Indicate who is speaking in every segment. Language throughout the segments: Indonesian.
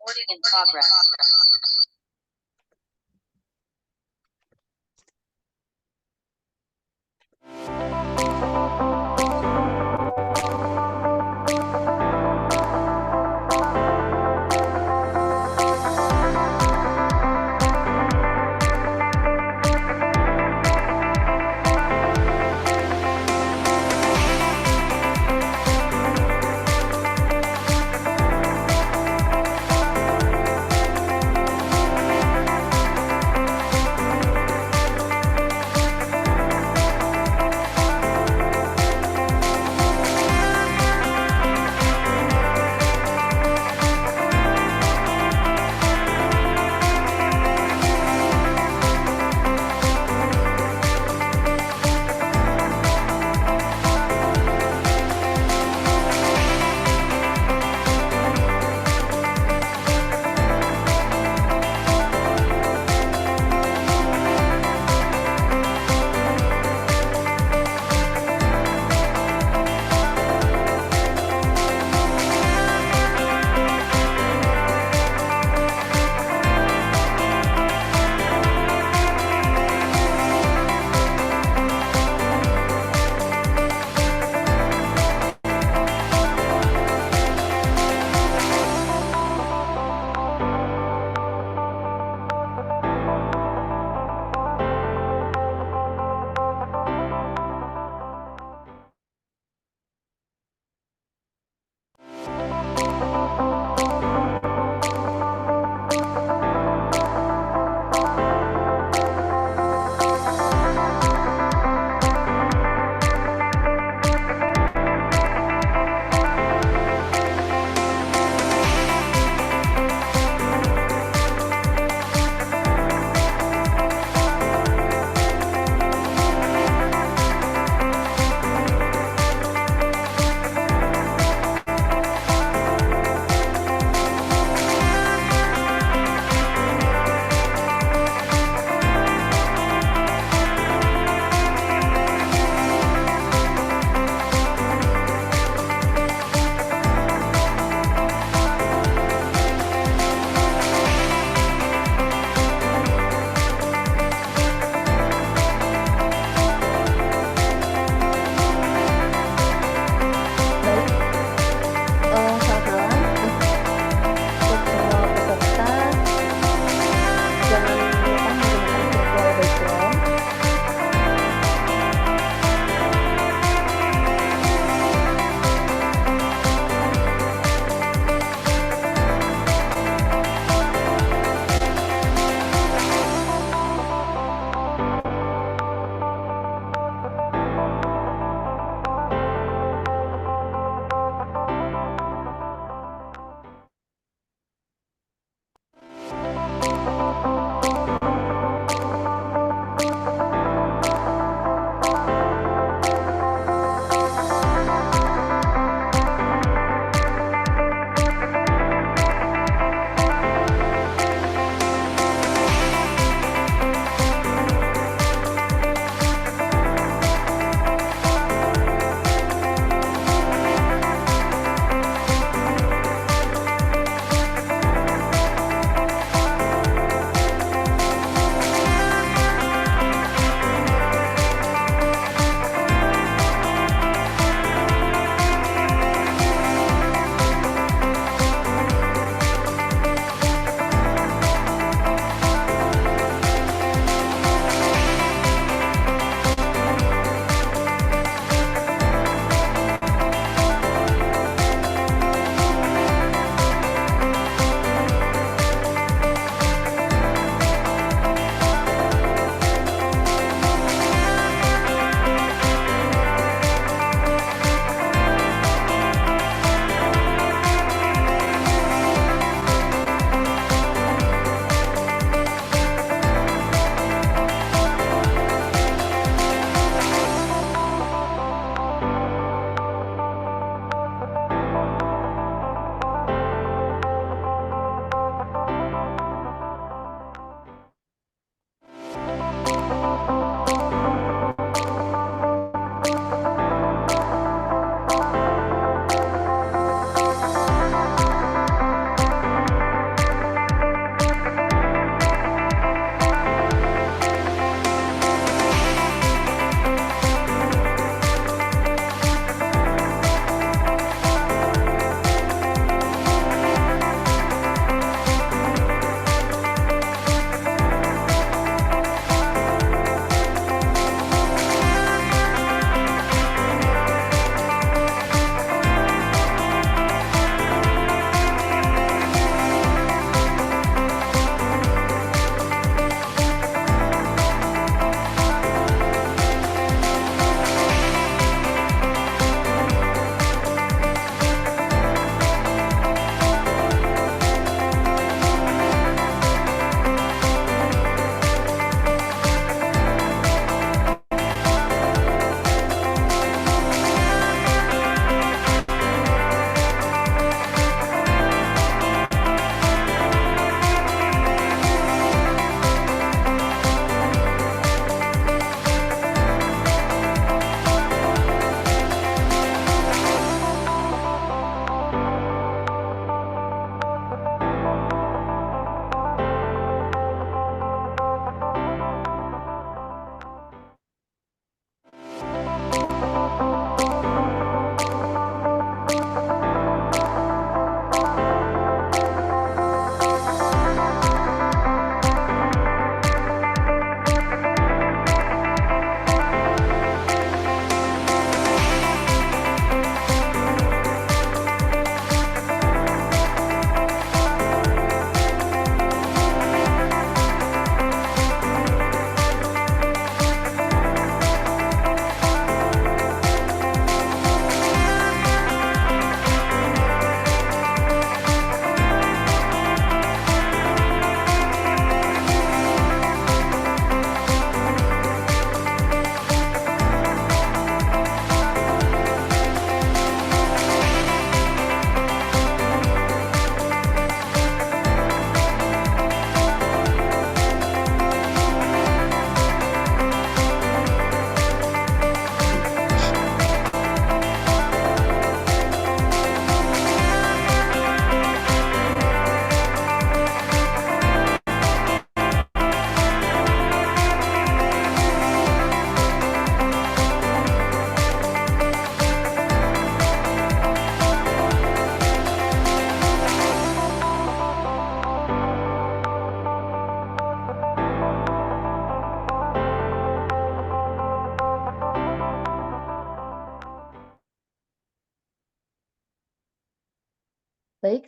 Speaker 1: Recording in progress.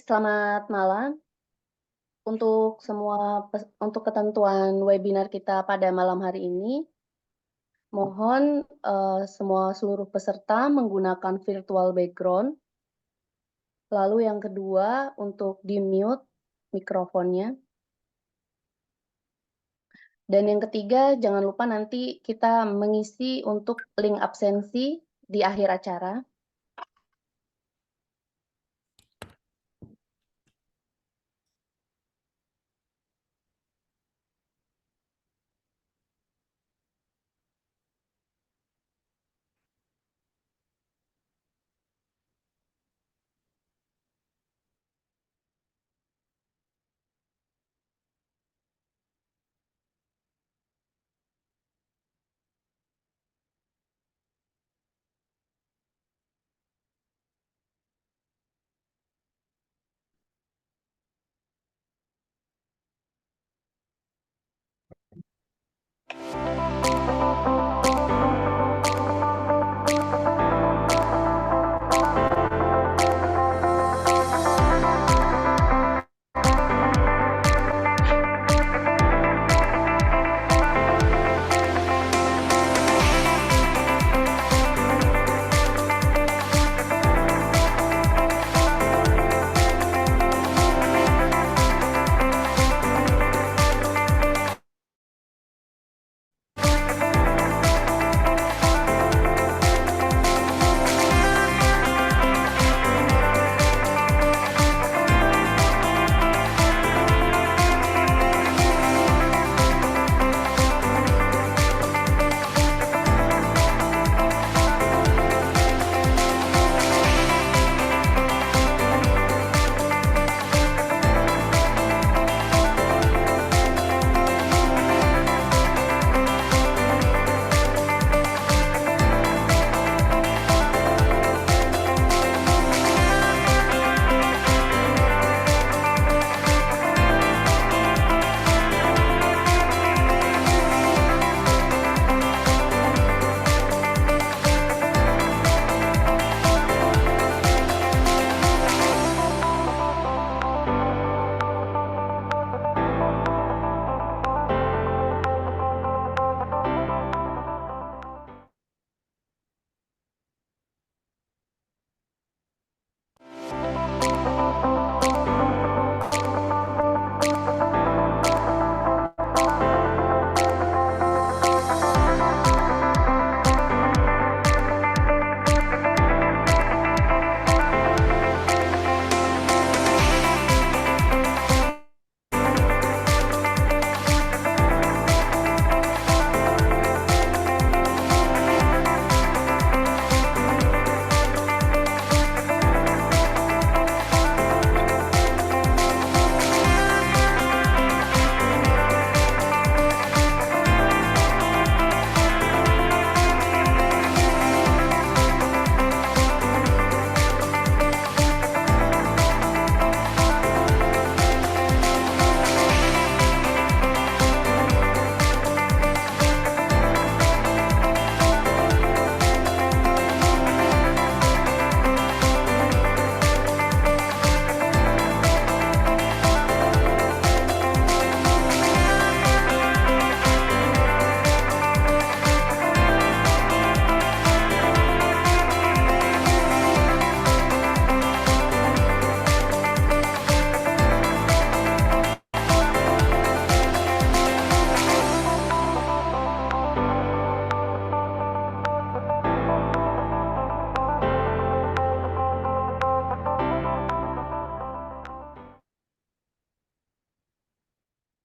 Speaker 1: Selamat malam. Untuk ketentuan webinar kita pada malam hari ini, mohon, seluruh peserta menggunakan virtual background. Lalu yang kedua, untuk di-mute mikrofonnya. Dan yang ketiga, jangan lupa nanti kita mengisi untuk link absensi di akhir acara.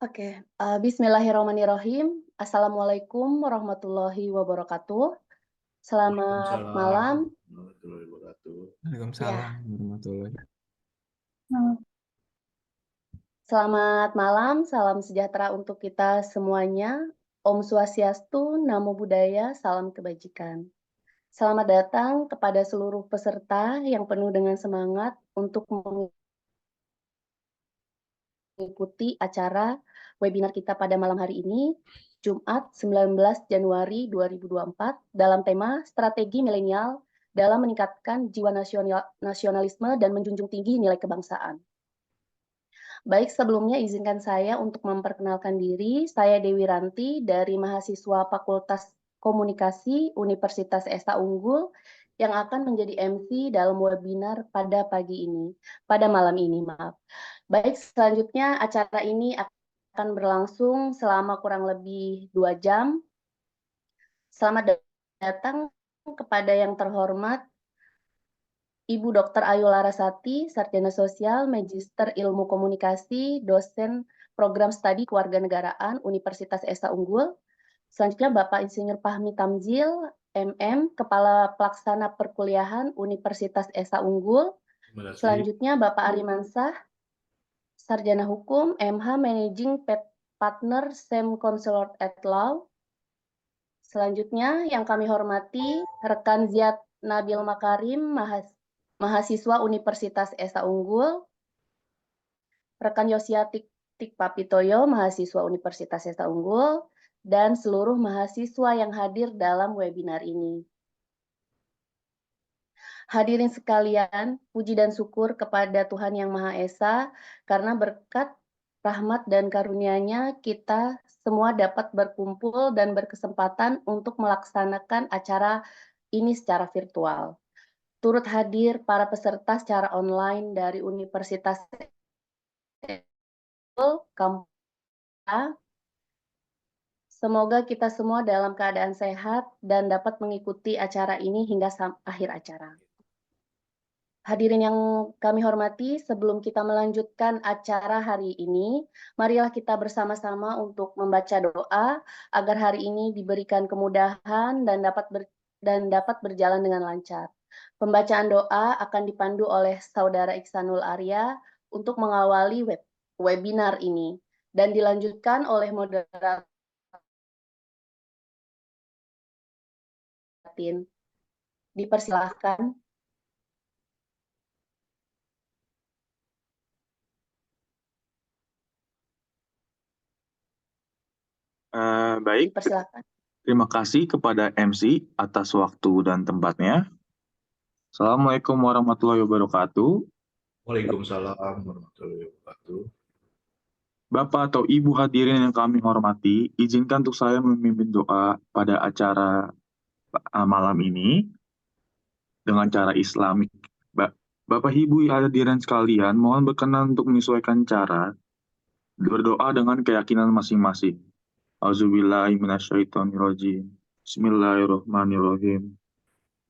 Speaker 1: Oke, bismillahirrahmanirrahim. Assalamualaikum warahmatullahi wabarakatuh. Selamat
Speaker 2: Waalaikumsalam
Speaker 1: malam.
Speaker 2: warahmatullahi wabarakatuh.
Speaker 3: Waalaikumsalam
Speaker 1: Ya.
Speaker 3: warahmatullahi.
Speaker 1: Selamat malam, salam sejahtera untuk kita semuanya. Om Swastiastu, Namo Buddhaya, salam kebajikan. Selamat datang kepada seluruh peserta yang penuh dengan semangat untuk mengikuti acara webinar kita pada malam hari ini, Jumat 19 Januari 2024, dalam tema Strategi Milenial dalam Meningkatkan Jiwa Nasionalisme dan Menjunjung Tinggi Nilai Kebangsaan. Baik, sebelumnya izinkan saya untuk memperkenalkan diri. Saya Dewi Ranti dari mahasiswa Fakultas Komunikasi Universitas Esa Unggul yang akan menjadi MC dalam webinar pada malam ini, maaf. Baik, selanjutnya acara ini akan berlangsung selama kurang lebih 2 jam. Selamat datang kepada yang terhormat Ibu Dr. Ayu Larasati, Sarjana Sosial, Magister Ilmu Komunikasi, dosen Program Studi Kewarganegaraan Universitas Esa Unggul. Selanjutnya Bapak Insinyur Fahmi Tamzil, MM, Kepala Pelaksana Perkuliahan Universitas Esa Unggul. Selanjutnya Bapak Ari Mansah, Sarjana Hukum, MH Managing Partner SEM Consultant at Law. Selanjutnya yang kami hormati rekan Ziad Nabil Makarim, mahasiswa Universitas Esa Unggul, rekan Yosiatik Tikpapitoyo, mahasiswa Universitas Esa Unggul, dan seluruh mahasiswa yang hadir dalam webinar ini. Hadirin sekalian, puji dan syukur kepada Tuhan Yang Maha Esa, karena berkat rahmat dan karunia-Nya kita semua dapat berkumpul dan berkesempatan untuk melaksanakan acara ini secara virtual. Turut hadir para peserta secara online dari Universitas Kampus A. Semoga kita semua dalam keadaan sehat dan dapat mengikuti acara ini hingga akhir acara. Hadirin yang kami hormati, sebelum kita melanjutkan acara hari ini, marilah kita bersama-sama untuk membaca doa agar hari ini diberikan kemudahan dan dapat berjalan dengan lancar. Pembacaan doa akan dipandu oleh Saudara Iksanul Arya untuk mengawali webinar ini dan dilanjutkan oleh moderator. Dipersilahkan.
Speaker 2: Baik,
Speaker 1: Dipersilahkan.
Speaker 2: terima kasih kepada MC atas waktu dan tempatnya. Assalamualaikum warahmatullahi wabarakatuh.
Speaker 3: Waalaikumsalam warahmatullahi wabarakatuh.
Speaker 2: Bapak atau Ibu hadirin yang kami hormati, izinkan untuk saya memimpin doa pada acara malam ini dengan cara Islamik. Bapak Ibu hadirin sekalian, mohon berkenan untuk menyesuaikan cara berdoa dengan keyakinan masing-masing. Auzubillahi minasyaitonirrajim. Bismillahirrahmanirrahim.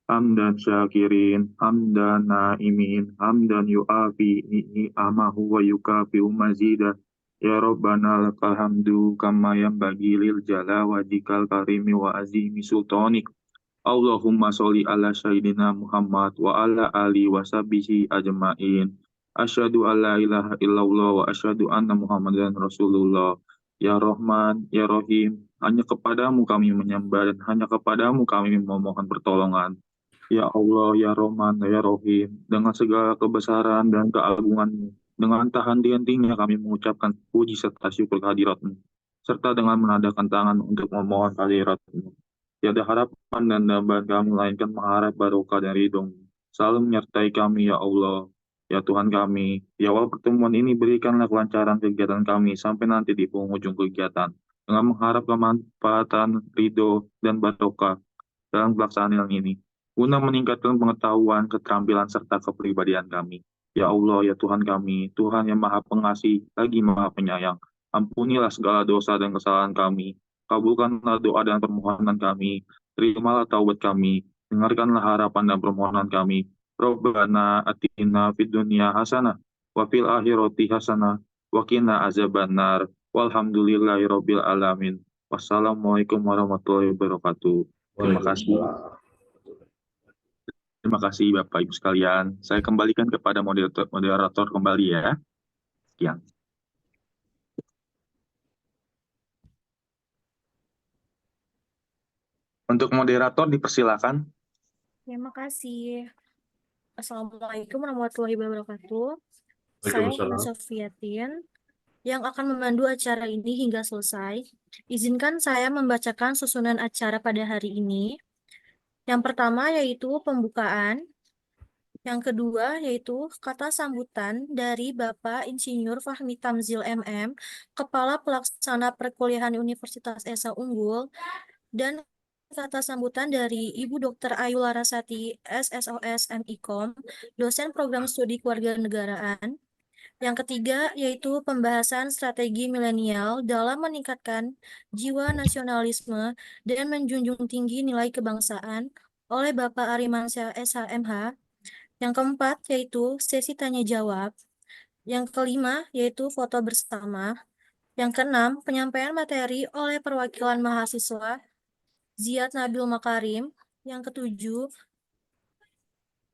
Speaker 2: Hamdan syakirin, hamdan naimin, hamdan yu'afi ni'amahu wa yukafi'u mazidah. Ya Rabbana lakal hamdu kama yanbaghi lil jala wajhikal karimi wa azimi sultanik. Allahumma sholli ala sayyidina Muhammad wa ala ali wa sahbihi ajma'in. Asyhadu an la ilaha illallah wa asyhadu anna Muhammadan Rasulullah. Ya Rahman, Ya Rahim, hanya kepadamu kami menyembah dan hanya kepadamu kami memohon pertolongan. Ya Allah, Ya Rahman, Ya Rahim, dengan segala kebesaran dan keagungan-Mu, dengan tak henti-hentinya kami mengucapkan puji serta syukur kehadirat-Mu, serta dengan menadakan tangan untuk memohon kehadirat-Mu. Tiada harapan dan dambaan kami melainkan mengharap barokah dan ridho-Mu. Selalu menyertai kami, Ya Allah, Ya Tuhan kami. Di awal pertemuan ini berikanlah kelancaran kegiatan kami sampai nanti di penghujung kegiatan, dengan mengharap kemanfaatan, ridho, dan barokah dalam pelaksanaan ini guna meningkatkan pengetahuan, keterampilan, serta kepribadian kami. Ya Allah, ya Tuhan kami, Tuhan yang Maha Pengasih, lagi Maha Penyayang. Ampunilah segala dosa dan kesalahan kami. Kabulkanlah doa dan permohonan kami. Terimalah taubat kami. Dengarkanlah harapan dan permohonan kami. Rabbana atina fid dunya hasanah, wa fil akhirati hasanah, wa qina azabannar. Walhamdulillahirabbil alamin. Wassalamualaikum warahmatullahi wabarakatuh. Terima kasih. Terima kasih Bapak Ibu sekalian. Saya kembalikan kepada moderator kembali ya. Sekian. Untuk moderator dipersilakan.
Speaker 4: Terima kasih. Assalamualaikum warahmatullahi wabarakatuh. Saya
Speaker 3: Waalaikumsalam.
Speaker 4: Nina Sofiatin yang akan memandu acara ini hingga selesai. Izinkan saya membacakan susunan acara pada hari ini. Yang pertama yaitu pembukaan. Yang kedua yaitu kata sambutan dari Bapak Insinyur Fahmi Tamzil MM, Kepala Pelaksana Perkuliahan Universitas Esa Unggul, dan kata sambutan dari Ibu Dr. Ayu Larasati, SSOS MIKOM, dosen program studi kewarganegaraan. Yang ketiga yaitu pembahasan strategi milenial dalam meningkatkan jiwa nasionalisme dan menjunjung tinggi nilai kebangsaan oleh Bapak Arimansyah SHMH. Yang keempat yaitu sesi tanya jawab. Yang kelima yaitu foto bersama. Yang keenam penyampaian materi oleh perwakilan mahasiswa Ziyad Nabil Makarim. Yang ketujuh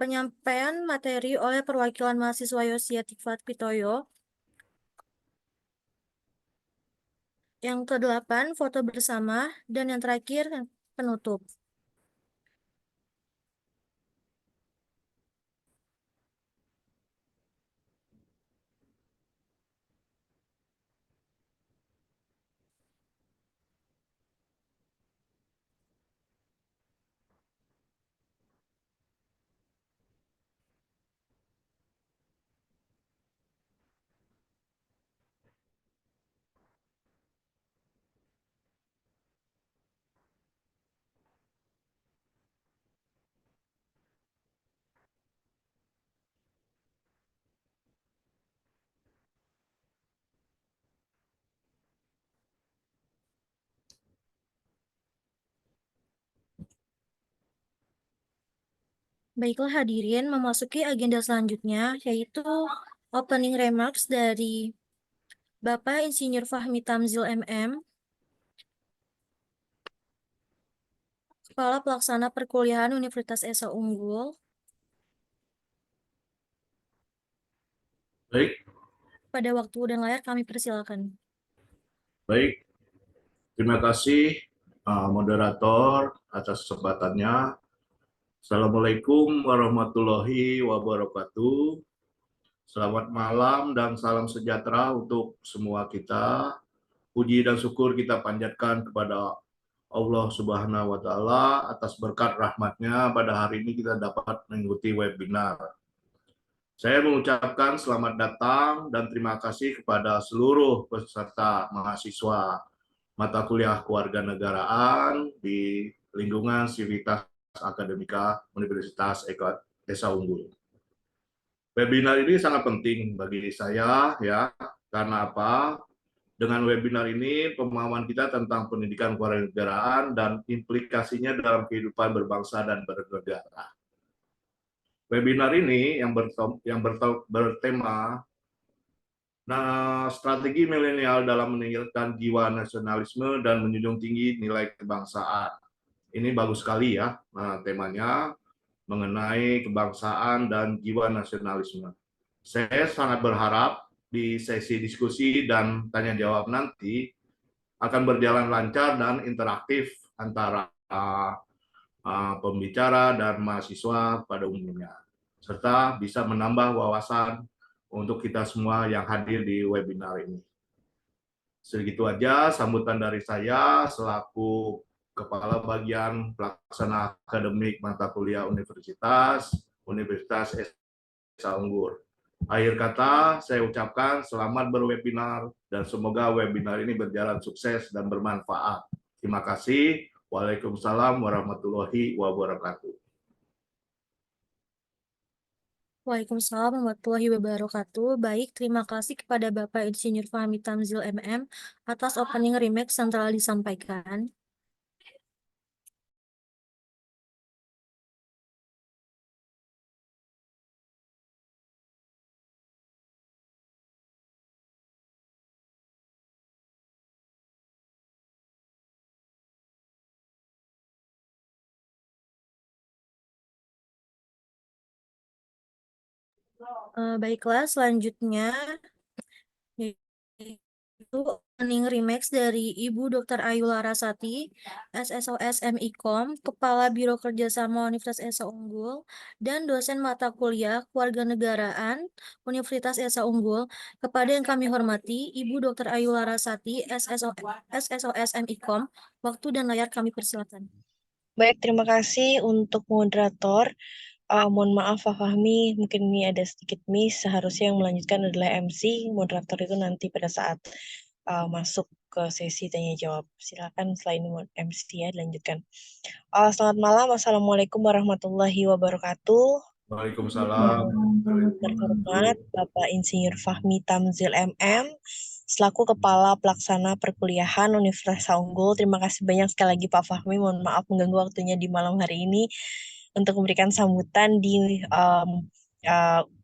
Speaker 4: penyampaian materi oleh perwakilan mahasiswa Yosia Tikvat Pitoyo. Yang kedelapan foto bersama, dan yang terakhir penutup. Baiklah hadirin, memasuki agenda selanjutnya, yaitu opening remarks dari Bapak Insinyur Fahmi Tamzil MM, Kepala Pelaksana Perkuliahan Universitas Esa Unggul.
Speaker 3: Baik,
Speaker 4: Pada waktu dan layar kami persilakan.
Speaker 3: baik. Terima kasih moderator atas kesempatannya. Assalamualaikum warahmatullahi wabarakatuh. Selamat malam dan salam sejahtera untuk semua kita. Puji dan syukur kita panjatkan kepada Allah Subhanahu wa Ta'ala atas berkat rahmatnya pada hari ini kita dapat mengikuti webinar. Saya mengucapkan selamat datang dan terima kasih kepada seluruh peserta mahasiswa mata kuliah kewarganegaraan di lingkungan Sivitas Akademika Universitas Esa Unggul. Webinar ini sangat penting bagi saya ya, karena apa? Dengan webinar ini pemahaman kita tentang pendidikan kewarganegaraan dan implikasinya dalam kehidupan berbangsa dan bernegara. Webinar ini yang bertema strategi milenial dalam meningkatkan jiwa nasionalisme dan menjunjung tinggi nilai kebangsaan. Ini bagus sekali ya, temanya mengenai kebangsaan dan jiwa nasionalisme. Saya sangat berharap di sesi diskusi dan tanya jawab nanti akan berjalan lancar dan interaktif antara pembicara dan mahasiswa pada umumnya, serta bisa menambah wawasan untuk kita semua yang hadir di webinar ini. Segitu aja sambutan dari saya selaku Kepala Bagian Pelaksana Akademik Mata Kuliah Universitas Esa Unggul. Akhir kata, saya ucapkan selamat berwebinar dan semoga webinar ini berjalan sukses dan bermanfaat. Terima kasih. Waalaikumsalam warahmatullahi wabarakatuh.
Speaker 4: Waalaikumsalam warahmatullahi wabarakatuh. Baik, terima kasih kepada Bapak Insinyur Fahmi Tamzil MM atas opening remarks yang telah disampaikan. Baiklah, selanjutnya yaitu opening remarks dari Ibu Dr. Ayu Larasati, SSOS MIKOM, Kepala Biro Kerjasama Universitas Esa Unggul, dan dosen mata kuliah Kewarganegaraan Universitas Esa Unggul. Kepada yang kami hormati, Ibu Dr. Ayu Larasati, SSOS MIKOM, waktu dan layar kami persilakan.
Speaker 5: Baik, terima kasih untuk moderator. Mohon maaf Pak Fahmi, mungkin ini ada sedikit miss. Seharusnya yang melanjutkan adalah MC. Moderator itu nanti pada saat masuk ke sesi tanya jawab. Silakan setelah ini MC ya dilanjutkan. Selamat malam, Assalamualaikum warahmatullahi wabarakatuh.
Speaker 3: Waalaikumsalam.
Speaker 5: Terhormat Bapak Insinyur Fahmi Tamzil MM, selaku Kepala Pelaksana Perkuliahan Universitas Unggul. Terima kasih banyak sekali lagi Pak Fahmi. Mohon maaf mengganggu waktunya di malam hari ini untuk memberikan sambutan di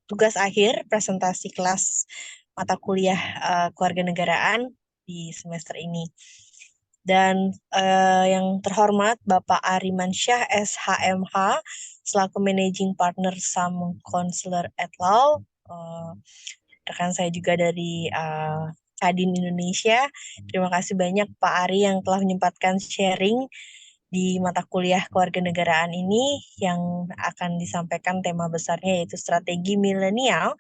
Speaker 5: tugas akhir presentasi kelas mata kuliah kewarganegaraan di semester ini. Dan yang terhormat Bapak Arimansyah SHMH selaku Managing Partner Sam Counselor at Law, rekan saya juga dari Kadin Indonesia. Terima kasih banyak Pak Ari yang telah menyempatkan sharing di mata kuliah kewarganegaraan ini yang akan disampaikan tema besarnya yaitu strategi milenial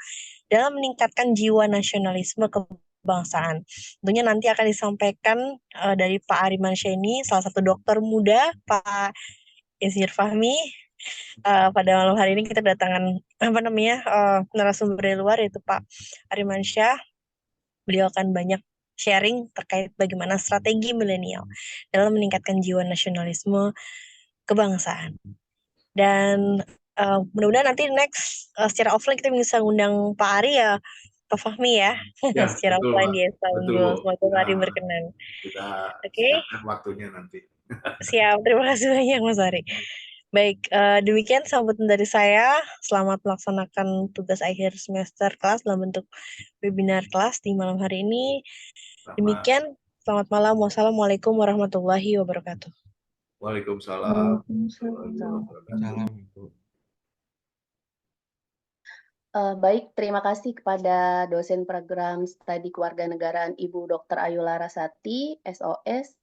Speaker 5: dalam meningkatkan jiwa nasionalisme kebangsaan. Tentunya nanti akan disampaikan dari Pak Arimansyah ini, salah satu dokter muda, Pak Insinyur Fahmi. Pada malam hari ini kita kedatangan narasumber dari luar yaitu Pak Arimansyah. Beliau akan banyak sharing terkait bagaimana strategi milenial dalam meningkatkan jiwa nasionalisme kebangsaan. Dan mudah-mudahan nanti next secara offline kita bisa undang Pak Ari ya, Pak Fahmi ya,
Speaker 3: Ya,
Speaker 5: secara
Speaker 3: betul,
Speaker 5: offline
Speaker 3: Pak.
Speaker 5: di Esa
Speaker 3: Betul,
Speaker 5: Unggul.
Speaker 3: Bu.
Speaker 5: Semoga Pak Ari
Speaker 3: Nah,
Speaker 5: berkenan.
Speaker 3: kita
Speaker 5: Oke,
Speaker 3: siapkan waktunya nanti.
Speaker 5: siap. Terima kasih banyak Mas Ari. Baik, demikian sambutan dari saya. Selamat melaksanakan tugas akhir semester kelas dalam bentuk webinar kelas di malam hari ini. Demikian, selamat malam. Wassalamualaikum warahmatullahi wabarakatuh.
Speaker 3: Waalaikumsalam.
Speaker 6: Salam, Ibu.
Speaker 1: Baik, terima kasih kepada dosen program studi kewarganegaraan Ibu Dr. Ayu Larasati, SOS,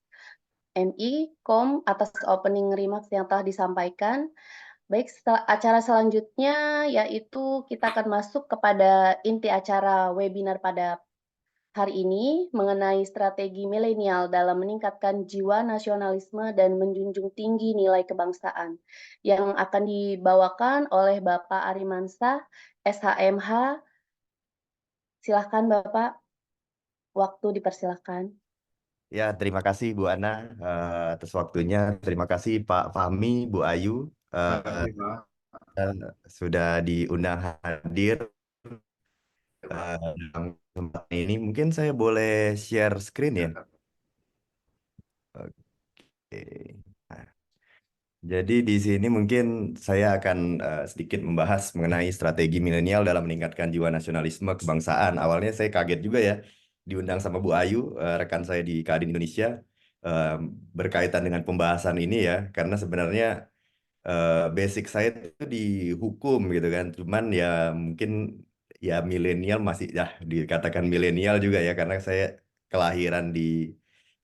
Speaker 1: MI, Kom, atas opening remarks yang telah disampaikan. Baik, acara selanjutnya yaitu kita akan masuk kepada inti acara webinar pada hari ini mengenai strategi milenial dalam meningkatkan jiwa nasionalisme dan menjunjung tinggi nilai kebangsaan yang akan dibawakan oleh Bapak Arimansyah, SHMH. Silahkan Bapak, waktu dipersilahkan.
Speaker 6: Ya, terima kasih Bu Ana atas waktunya. Terima kasih Pak Fahmi, Bu Ayu
Speaker 3: Terima kasih, Pak.
Speaker 6: sudah diundang hadir dalam kesempatan ini. Mungkin saya boleh share screen ya. Oke. Nah, jadi di sini mungkin saya akan sedikit membahas mengenai strategi milenial dalam meningkatkan jiwa nasionalisme kebangsaan. Awalnya saya kaget juga ya diundang sama Bu Ayu, rekan saya di Kadin Indonesia, berkaitan dengan pembahasan ini ya, karena sebenarnya basic saya itu di hukum gitu kan, cuman ya mungkin ya milenial masih ya dikatakan milenial juga ya, karena saya kelahiran di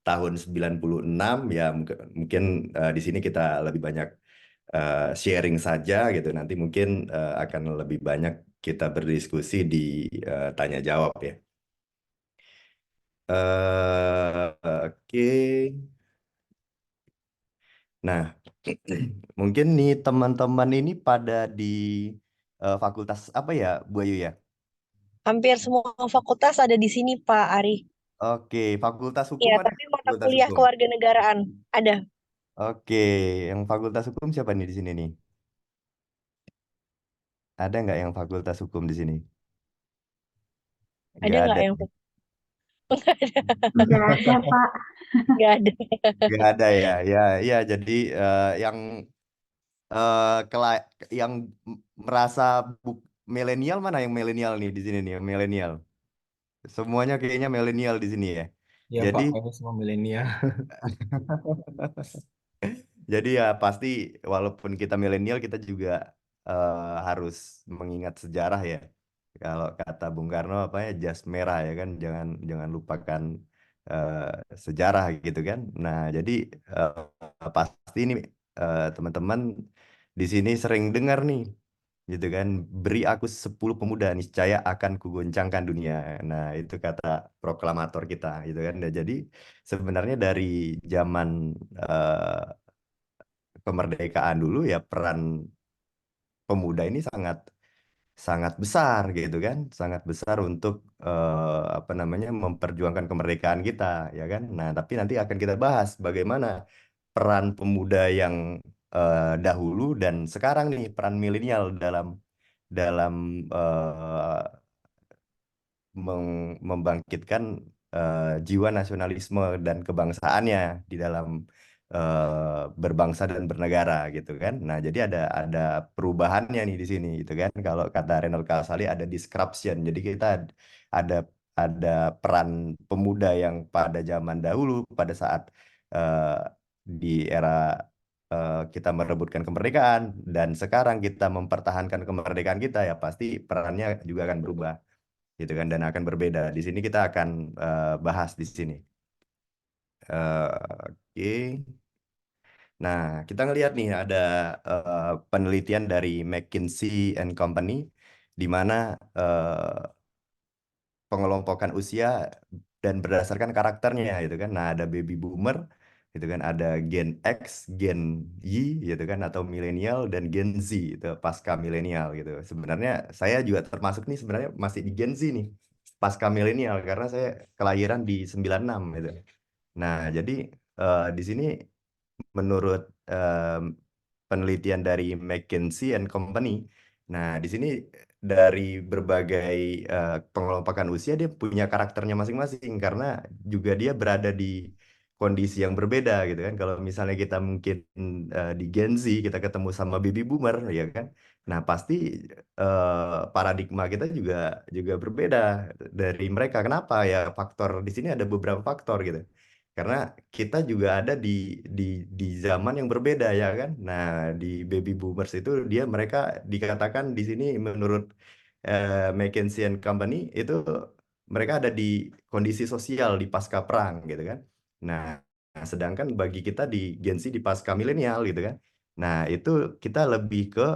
Speaker 6: tahun 96 ya, mungkin di sini kita lebih banyak sharing saja gitu. Nanti mungkin akan lebih banyak kita berdiskusi di tanya jawab ya. Oke. Nah, mungkin nih teman-teman ini pada di fakultas apa ya, Bu Ayu ya?
Speaker 5: Hampir semua fakultas ada di sini, Pak Ari.
Speaker 6: Oke, fakultas hukum
Speaker 5: Ya,
Speaker 6: ada
Speaker 5: tapi
Speaker 6: nggak?
Speaker 5: mata
Speaker 6: Fakultas
Speaker 5: kuliah
Speaker 6: hukum.
Speaker 5: kewarganegaraan ada.
Speaker 6: Oke, yang fakultas hukum siapa nih di sini nih? Ada nggak yang fakultas hukum di sini?
Speaker 5: Ada
Speaker 6: Nggak
Speaker 5: nggak
Speaker 6: ada.
Speaker 5: yang
Speaker 7: Nggak ada, Pak.
Speaker 5: nggak ada?
Speaker 6: Nggak ada ya. Ya, jadi yang yang merasa milenial, mana yang milenial nih di sini nih, yang milenial. Semuanya kayaknya milenial di sini ya.
Speaker 8: Ya
Speaker 6: Jadi
Speaker 8: Pak, kayaknya semua milenial.
Speaker 6: Jadi ya pasti walaupun kita milenial kita juga harus mengingat sejarah ya. Kalau kata Bung Karno apa ya, jas merah ya kan, jangan lupakan sejarah gitu kan. Nah, jadi pasti ini teman-teman di sini sering dengar nih gitu kan, beri aku 10 pemuda niscaya akan kugoncangkan dunia. Nah, itu kata proklamator kita gitu kan. Nah, jadi sebenarnya dari zaman kemerdekaan dulu ya, peran pemuda ini sangat sangat besar gitu kan, sangat besar untuk apa namanya memperjuangkan kemerdekaan kita ya kan. Nah, tapi nanti akan kita bahas bagaimana peran pemuda yang dahulu dan sekarang nih peran milenial dalam dalam membangkitkan jiwa nasionalisme dan kebangsaannya di dalam berbangsa dan bernegara gitu kan. Nah, jadi ada perubahannya nih di sini gitu kan. Kalau kata Renal Kasali ada disruption. Jadi kita ada ada peran pemuda yang pada zaman dahulu pada saat eh, di era kita merebutkan kemerdekaan dan sekarang kita mempertahankan kemerdekaan kita, ya pasti perannya juga akan berubah gitu kan, dan akan berbeda. Di sini kita akan bahas di sini. Oke. Nah, kita ngelihat nih ada penelitian dari McKinsey and Company di mana pengelompokan usia dan berdasarkan karakternya gitu kan. Nah, ada baby boomer gitu kan, ada Gen X, Gen Y gitu kan, atau milenial dan Gen Z itu pasca milenial gitu. Sebenarnya saya juga termasuk nih, sebenarnya masih di Gen Z nih, pasca milenial, karena saya kelahiran di 96 gitu. Nah, jadi di sini menurut penelitian dari McKinsey and Company. Nah, di sini dari berbagai pengelompokan usia dia punya karakternya masing-masing karena juga dia berada di kondisi yang berbeda gitu kan. Kalau misalnya kita mungkin di Gen Z kita ketemu sama baby boomer ya kan. Nah, pasti paradigma kita juga juga berbeda dari mereka. Kenapa ya? Faktor di sini ada beberapa faktor gitu. Karena kita juga ada di zaman yang berbeda ya kan. Nah, di baby boomers itu mereka dikatakan di sini menurut McKinsey and Company itu mereka ada di kondisi sosial di pasca perang gitu kan. Nah, sedangkan bagi kita di Gen Z di pasca milenial gitu kan. Nah, itu kita lebih ke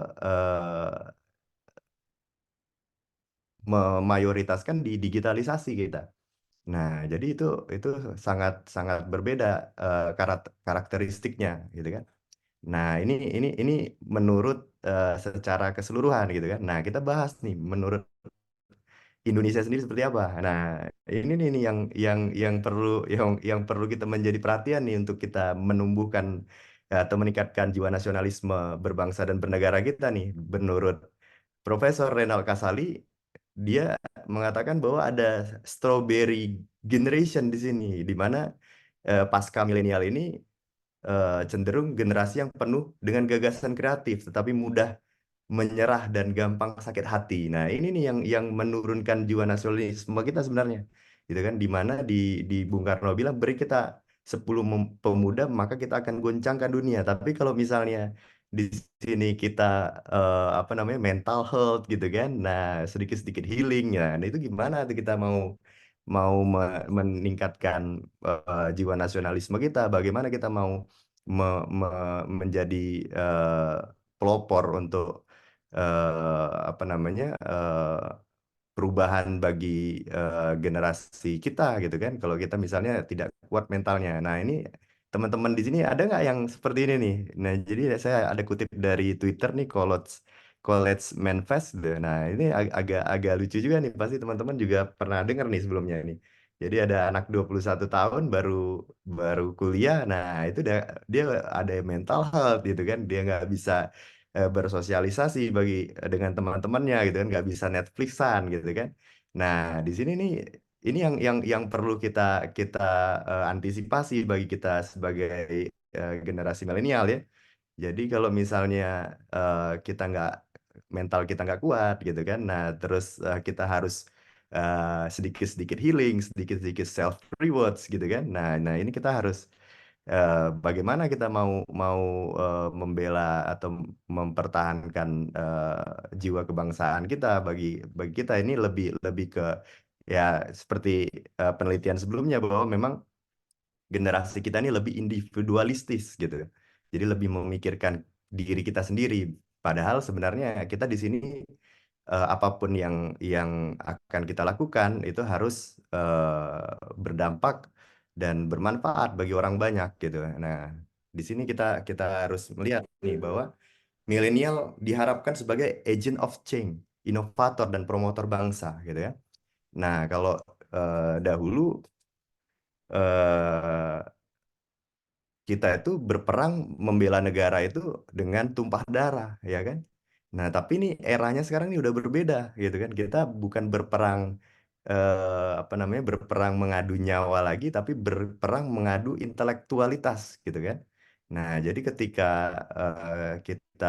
Speaker 6: memayoritaskan di digitalisasi kita. Nah, jadi itu sangat sangat berbeda karakteristiknya gitu kan. Nah, ini menurut secara keseluruhan gitu kan. Nah, kita bahas nih menurut Indonesia sendiri seperti apa. Nah, ini nih yang perlu yang perlu kita menjadi perhatian nih untuk kita menumbuhkan atau meningkatkan jiwa nasionalisme berbangsa dan bernegara kita nih. Menurut Profesor Renal Kasali, dia mengatakan bahwa ada strawberry generation di sini, di mana pasca milenial ini cenderung generasi yang penuh dengan gagasan kreatif, tetapi mudah menyerah dan gampang sakit hati. Nah, ini nih yang menurunkan jiwa nasionalisme kita sebenarnya. Gitu kan, di mana di Bung Karno bilang beri kita 10 pemuda maka kita akan goncangkan dunia. Tapi kalau misalnya di sini kita apa namanya mental health gitu kan. Nah, sedikit-sedikit healing ya. Nah, itu gimana tuh kita mau mau meningkatkan jiwa nasionalisme kita? Bagaimana kita mau menjadi pelopor untuk apa namanya perubahan bagi generasi kita gitu kan, kalau kita misalnya tidak kuat mentalnya. Nah, ini teman-teman di sini ada nggak yang seperti ini nih? Nah, jadi saya ada kutip dari Twitter nih, College Manifest. Nah, ini agak agak lucu juga nih, pasti teman-teman juga pernah dengar nih sebelumnya ini. Jadi ada anak 21 tahun baru baru kuliah. Nah, itu dia ada mental health gitu kan. Dia nggak bisa bersosialisasi dengan teman-temannya gitu kan, nggak bisa Netflixan gitu kan. Nah, di sini nih ini yang perlu kita kita antisipasi bagi kita sebagai generasi milenial ya. Jadi kalau misalnya kita nggak mental kita nggak kuat gitu kan, nah terus kita harus sedikit-sedikit healing, sedikit-sedikit self rewards gitu kan. Nah, nah ini kita harus bagaimana kita mau mau membela atau mempertahankan jiwa kebangsaan kita. Bagi kita ini lebih lebih ke ya seperti penelitian sebelumnya bahwa memang generasi kita ini lebih individualistis gitu. Jadi lebih memikirkan diri kita sendiri. Padahal sebenarnya kita di sini apapun yang akan kita lakukan itu harus berdampak dan bermanfaat bagi orang banyak gitu. Nah, di sini kita kita harus melihat nih bahwa milenial diharapkan sebagai agent of change, inovator dan promotor bangsa gitu ya. Nah, kalau dahulu eh, kita itu berperang membela negara itu dengan tumpah darah, ya kan? Nah, tapi ini eranya sekarang ini udah berbeda, gitu kan? Kita bukan berperang apa namanya, berperang mengadu nyawa lagi, tapi berperang mengadu intelektualitas, gitu kan? Nah, jadi ketika kita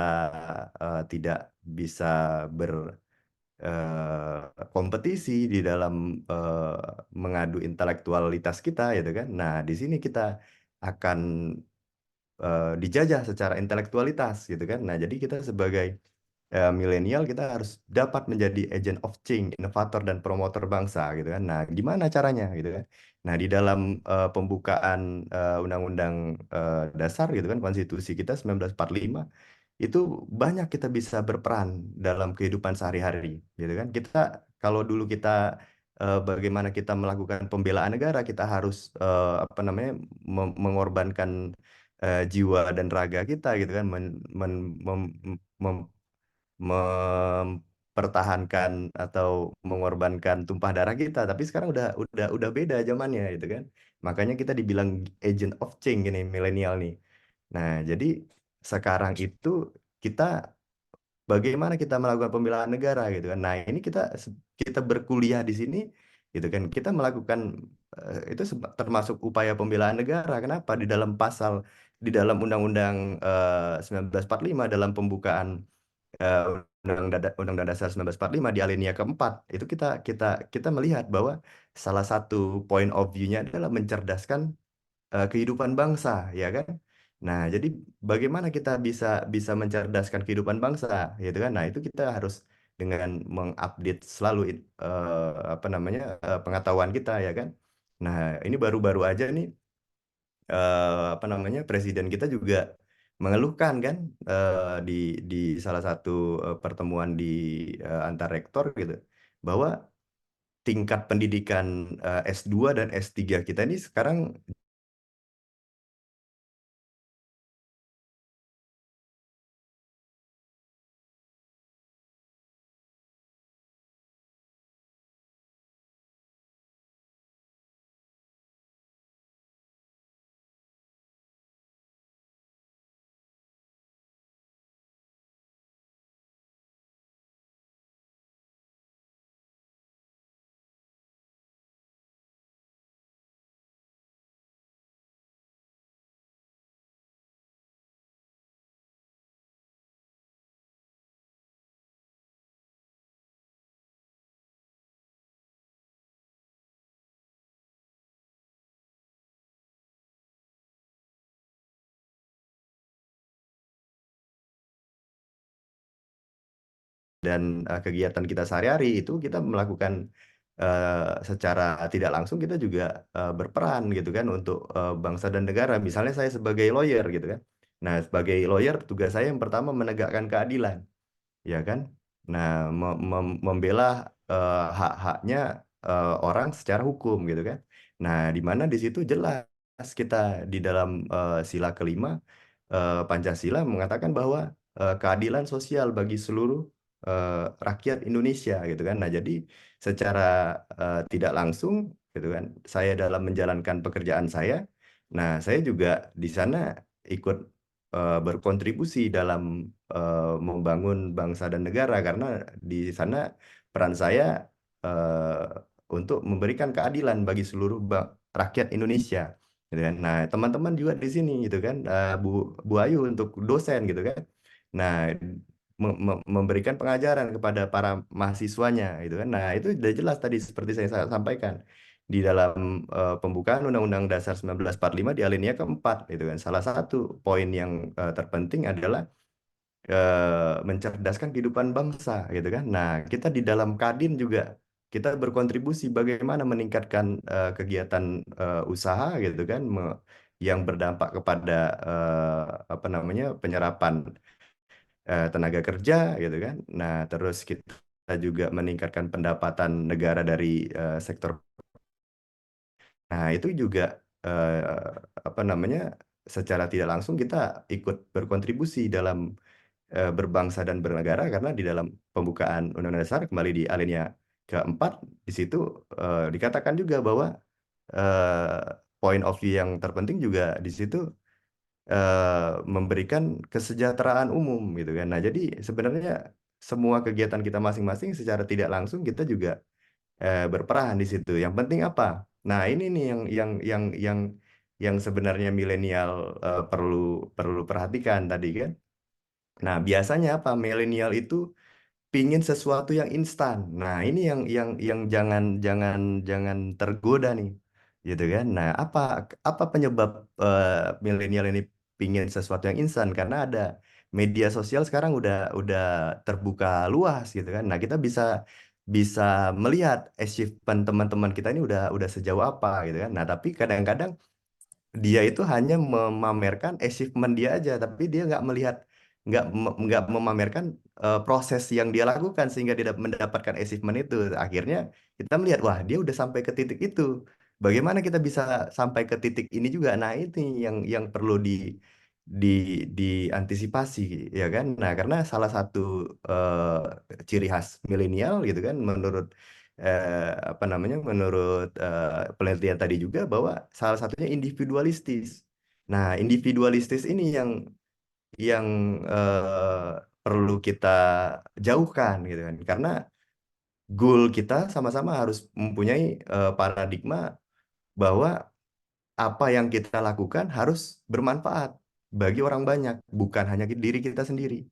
Speaker 6: tidak bisa ber kompetisi di dalam mengadu intelektualitas kita, gitu kan? Nah, di sini kita akan dijajah secara intelektualitas gitu kan. Nah, jadi kita sebagai milenial kita harus dapat menjadi agent of change, inovator dan promotor bangsa gitu kan. Nah, gimana caranya gitu kan? Nah, di dalam pembukaan Undang-Undang Dasar gitu kan, Konstitusi kita 1945 itu banyak kita bisa berperan dalam kehidupan sehari-hari gitu kan. Kita kalau dulu kita bagaimana kita melakukan pembelaan negara, kita harus apa namanya, mengorbankan jiwa dan raga kita gitu kan, mem- mempertahankan atau mengorbankan tumpah darah kita. Tapi sekarang udah beda zamannya gitu kan. Makanya kita dibilang agent of change ini milenial nih. Nah, jadi sekarang itu kita bagaimana kita melakukan pembelaan negara gitu kan. Nah, ini kita berkuliah di sini gitu kan. Kita melakukan itu termasuk upaya pembelaan negara. Kenapa? Di dalam Undang-Undang 1945 dalam pembukaan eh, Undang-Undang Dasar 1945 di alinea keempat itu kita melihat bahwa salah satu point of view-nya adalah mencerdaskan kehidupan bangsa, ya kan? Nah, jadi bagaimana kita bisa bisa mencerdaskan kehidupan bangsa, gitu kan? Nah, itu kita harus dengan mengupdate selalu apa namanya, pengetahuan kita, ya kan? Nah, ini baru-baru aja nih apa namanya, presiden kita juga mengeluhkan kan di di salah satu pertemuan di antar rektor gitu bahwa tingkat pendidikan S2 dan S3 kita ini sekarang dan kegiatan kita sehari-hari itu kita melakukan secara tidak langsung kita juga berperan gitu kan untuk bangsa dan negara. Misalnya saya sebagai lawyer gitu kan. Nah, sebagai lawyer tugas saya yang pertama menegakkan keadilan, ya kan? Nah, membela hak-haknya orang secara hukum gitu kan. Nah, di mana di situ jelas kita di dalam sila kelima Pancasila mengatakan bahwa keadilan sosial bagi seluruh rakyat Indonesia gitu kan. Nah, jadi secara tidak langsung gitu kan, saya dalam menjalankan pekerjaan saya, nah saya juga di sana ikut berkontribusi dalam membangun bangsa dan negara karena di sana peran saya untuk memberikan keadilan bagi seluruh rakyat Indonesia gitu kan. Nah, teman-teman juga di sini gitu kan, Bu Ayu untuk dosen gitu kan. Nah, memberikan pengajaran kepada para mahasiswanya gitu kan. Nah, itu sudah jelas tadi seperti saya sampaikan di dalam pembukaan Undang-Undang Dasar 1945 di alinea keempat gitu kan. Salah satu poin yang terpenting adalah mencerdaskan kehidupan bangsa gitu kan. Nah, kita di dalam Kadin juga kita berkontribusi bagaimana meningkatkan kegiatan usaha gitu kan yang berdampak kepada apa namanya, penyerapan tenaga kerja gitu kan. Nah, terus kita juga meningkatkan pendapatan negara dari sektor. Nah, itu juga apa namanya, secara tidak langsung kita ikut berkontribusi dalam berbangsa dan bernegara, karena di dalam pembukaan Undang-Undang Dasar kembali di alinea keempat di situ dikatakan juga bahwa point of view yang terpenting juga di situ memberikan kesejahteraan umum gitu kan. Nah, jadi sebenarnya semua kegiatan kita masing-masing secara tidak langsung kita juga berperan di situ. Yang penting apa? Nah, ini nih yang sebenarnya milenial perlu perlu perhatikan tadi kan. Nah, biasanya apa? Milenial itu pingin sesuatu yang instan. Nah, ini yang jangan tergoda nih, gitu kan? Nah, apa penyebab milenial ini pingin sesuatu yang instan? Karena ada media sosial sekarang udah terbuka luas, gitu kan? Nah, kita bisa bisa melihat achievement teman-teman kita ini udah sejauh apa, gitu kan? Nah, tapi kadang-kadang dia itu hanya memamerkan achievement dia aja, tapi dia nggak memamerkan proses yang dia lakukan sehingga dia mendapatkan achievement itu. Akhirnya kita melihat, wah, dia udah sampai ke titik itu. Bagaimana kita bisa sampai ke titik ini juga? Nah, ini yang perlu di diantisipasi, ya kan? Nah, karena salah satu ciri khas milenial gitu kan, menurut apa namanya, menurut penelitian tadi juga, bahwa salah satunya individualistis. Nah, individualistis ini yang perlu kita jauhkan gitu kan, karena goal kita sama-sama harus mempunyai paradigma bahwa apa yang kita lakukan harus bermanfaat bagi orang banyak, bukan hanya diri kita sendiri.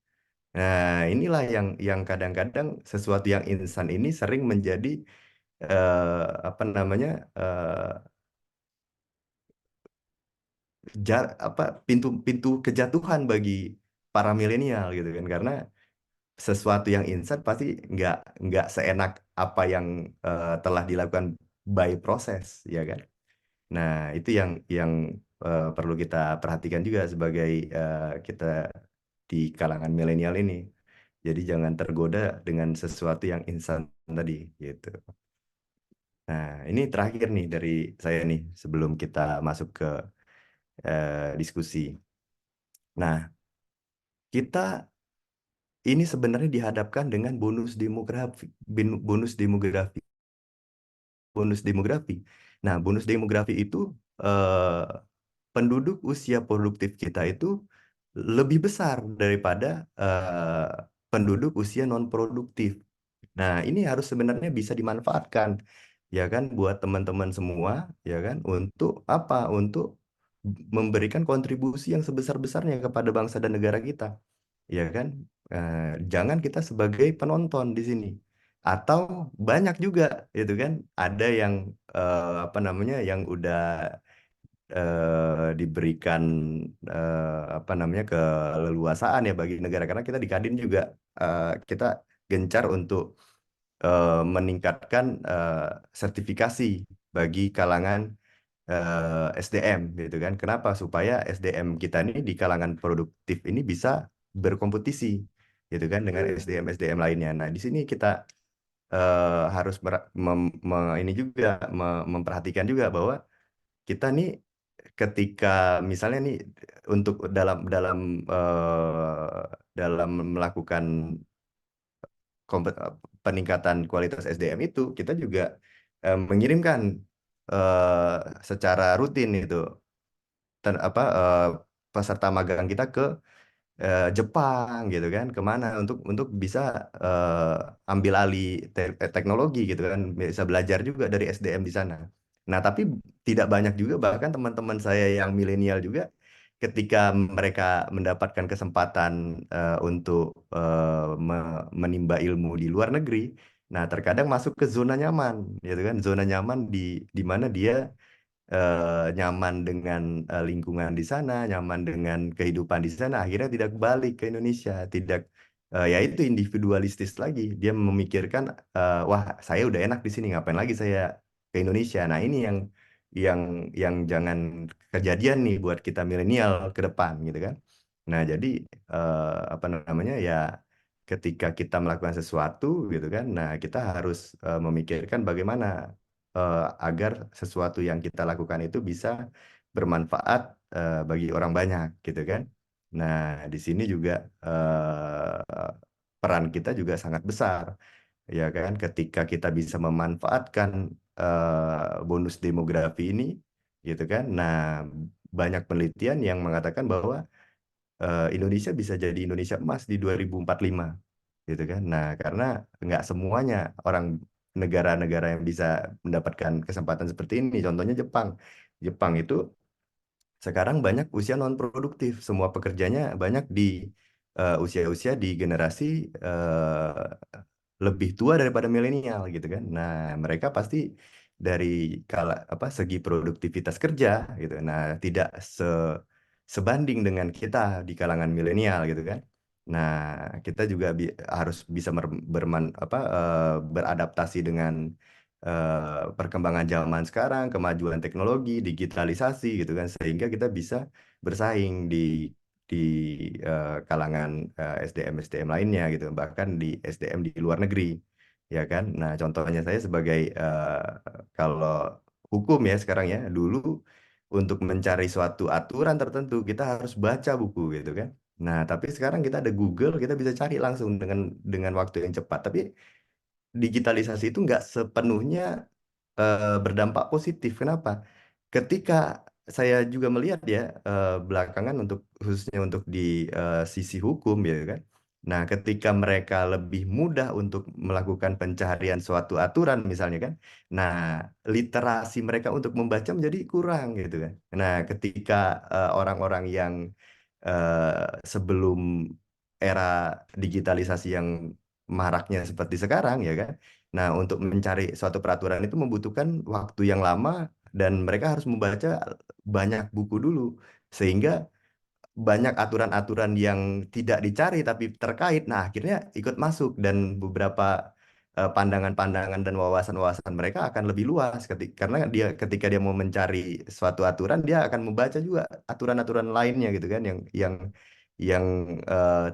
Speaker 6: Nah, inilah yang kadang-kadang sesuatu yang instan ini sering menjadi apa namanya, apa, pintu kejatuhan bagi para milenial gitu kan, karena sesuatu yang instan pasti nggak seenak apa yang telah dilakukan by proses, ya kan. Nah, itu yang perlu kita perhatikan juga sebagai kita di kalangan milenial ini. Jadi jangan tergoda dengan sesuatu yang instan tadi gitu. Nah, ini terakhir nih dari saya nih sebelum kita masuk ke diskusi. Nah, kita ini sebenarnya dihadapkan dengan bonus demografi. Bonus demografi. Nah, bonus demografi itu penduduk usia produktif kita itu lebih besar daripada penduduk usia non produktif. Nah, ini harus sebenarnya bisa dimanfaatkan, ya kan, buat teman-teman semua, ya kan, untuk apa? Untuk memberikan kontribusi yang sebesar-besarnya kepada bangsa dan negara kita, ya kan. Jangan kita sebagai penonton di sini. Atau banyak juga, gitu kan, ada yang apa namanya, yang udah diberikan apa namanya, keleluasaan ya bagi negara, karena kita di Kadin juga kita gencar untuk meningkatkan sertifikasi bagi kalangan SDM gitu kan. Kenapa? Supaya SDM kita ini di kalangan produktif ini bisa berkompetisi gitu kan dengan SDM lainnya. Nah, di sini kita harus ini juga memperhatikan juga bahwa kita nih ketika misalnya nih untuk dalam melakukan peningkatan kualitas SDM itu, kita juga mengirimkan secara rutin itu peserta magang kita ke Jepang gitu kan, kemana untuk bisa ambil alih teknologi gitu kan, bisa belajar juga dari SDM di sana. Nah, tapi tidak banyak juga, bahkan teman-teman saya yang milenial juga, ketika mereka mendapatkan kesempatan untuk menimba ilmu di luar negeri, nah terkadang masuk ke zona nyaman, gitu kan, zona nyaman di mana dia nyaman dengan lingkungan di sana, nyaman dengan kehidupan di sana, akhirnya tidak balik ke Indonesia, tidak ya itu individualistis lagi. Dia memikirkan, wah, saya udah enak di sini, ngapain lagi saya ke Indonesia. Nah, ini yang jangan kejadian nih buat kita milenial ke depan gitu kan. Nah, jadi apa namanya ya, ketika kita melakukan sesuatu gitu kan, nah kita harus memikirkan bagaimana agar sesuatu yang kita lakukan itu bisa bermanfaat bagi orang banyak gitu kan. Nah, di sini juga peran kita juga sangat besar, ya kan? Ketika kita bisa memanfaatkan bonus demografi ini, gitu kan? Nah, banyak penelitian yang mengatakan bahwa Indonesia bisa jadi Indonesia emas di 2045, gitu kan? Nah, karena nggak semuanya orang negara-negara yang bisa mendapatkan kesempatan seperti ini. Contohnya Jepang. Jepang itu sekarang banyak usia non produktif, semua pekerjanya banyak di usia-usia di generasi lebih tua daripada milenial gitu kan. Nah, mereka pasti dari segi produktivitas kerja gitu. Nah, tidak sebanding dengan kita di kalangan milenial gitu kan. Nah, kita juga harus bisa beradaptasi dengan perkembangan zaman sekarang, kemajuan teknologi, digitalisasi gitu kan, sehingga kita bisa bersaing di kalangan SDM lainnya gitu, bahkan di SDM di luar negeri, ya kan. Nah, contohnya saya sebagai kalau hukum ya sekarang ya, dulu untuk mencari suatu aturan tertentu kita harus baca buku gitu kan. Nah, tapi sekarang kita ada Google, kita bisa cari langsung dengan waktu yang cepat. Tapi digitalisasi itu nggak sepenuhnya berdampak positif. Kenapa? Ketika saya juga melihat ya belakangan khususnya untuk di sisi hukum ya kan. Nah, ketika mereka lebih mudah untuk melakukan pencaharian suatu aturan misalnya kan. Nah, literasi mereka untuk membaca menjadi kurang gitu kan. Nah, ketika orang-orang yang sebelum era digitalisasi yang maraknya seperti sekarang ya kan. Nah, untuk mencari suatu peraturan itu membutuhkan waktu yang lama dan mereka harus membaca banyak buku dulu sehingga banyak aturan-aturan yang tidak dicari tapi terkait. Nah, akhirnya ikut masuk dan beberapa pandangan-pandangan dan wawasan-wawasan mereka akan lebih luas karena ketika dia mau mencari suatu aturan dia akan membaca juga aturan-aturan lainnya gitu kan yang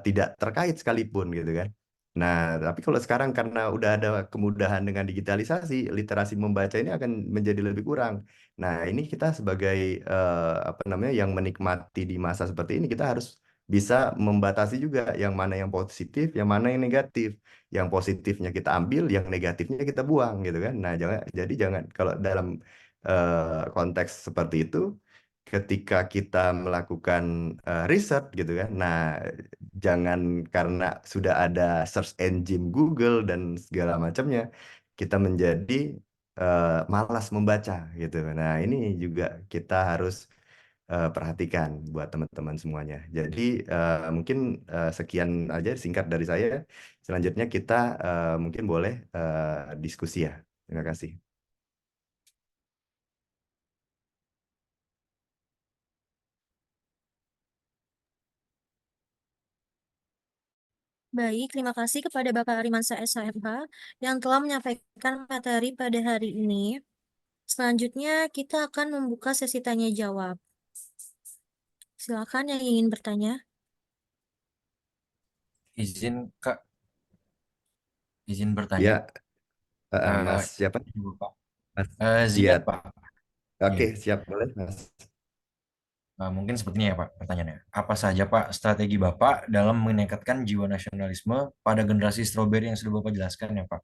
Speaker 6: tidak terkait sekalipun gitu kan. Nah, tapi kalau sekarang karena udah ada kemudahan dengan digitalisasi, literasi membaca ini akan menjadi lebih kurang. Nah, ini kita sebagai yang menikmati di masa seperti ini kita harus bisa membatasi juga yang mana yang positif, yang mana yang negatif. Yang positifnya kita ambil, yang negatifnya kita buang gitu kan. Nah, jangan kalau dalam konteks seperti itu ketika kita melakukan riset gitu kan. Nah, jangan karena sudah ada search engine Google dan segala macamnya kita menjadi malas membaca gitu. Nah, ini juga kita harus perhatikan buat teman-teman semuanya. Jadi mungkin sekian aja singkat dari saya. Selanjutnya kita mungkin boleh diskusi ya. Terima kasih.
Speaker 4: Baik, terima kasih kepada Bapak Arimansa SHMH yang telah menyampaikan materi pada hari ini. Selanjutnya, kita akan membuka sesi tanya jawab. Silakan yang ingin bertanya.
Speaker 7: Izin Kak, izin
Speaker 6: Ya,
Speaker 7: bertanya.
Speaker 6: Mas siapa?
Speaker 7: Pak.
Speaker 6: Mas
Speaker 7: Ziad
Speaker 6: Ziad.
Speaker 7: Pak.
Speaker 6: Oke,
Speaker 7: Iya.
Speaker 6: siap boleh Mas.
Speaker 7: Mungkin seperti ini ya Pak pertanyaannya. Apa saja Pak strategi Bapak dalam meningkatkan jiwa nasionalisme pada generasi stroberi yang sudah Bapak jelaskan ya Pak?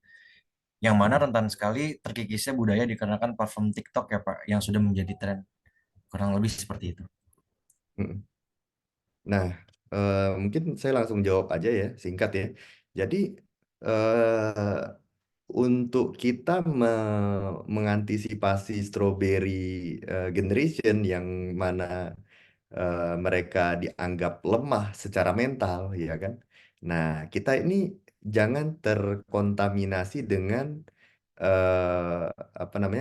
Speaker 7: Yang mana rentan sekali terkikisnya budaya dikarenakan platform TikTok ya Pak, yang sudah menjadi tren. Kurang lebih seperti itu.
Speaker 6: Mm. Nah, mungkin saya langsung jawab aja ya, singkat ya. Jadi eh, untuk kita mengantisipasi strawberry generation yang mana mereka dianggap lemah secara mental, ya kan? Nah, kita ini jangan terkontaminasi dengan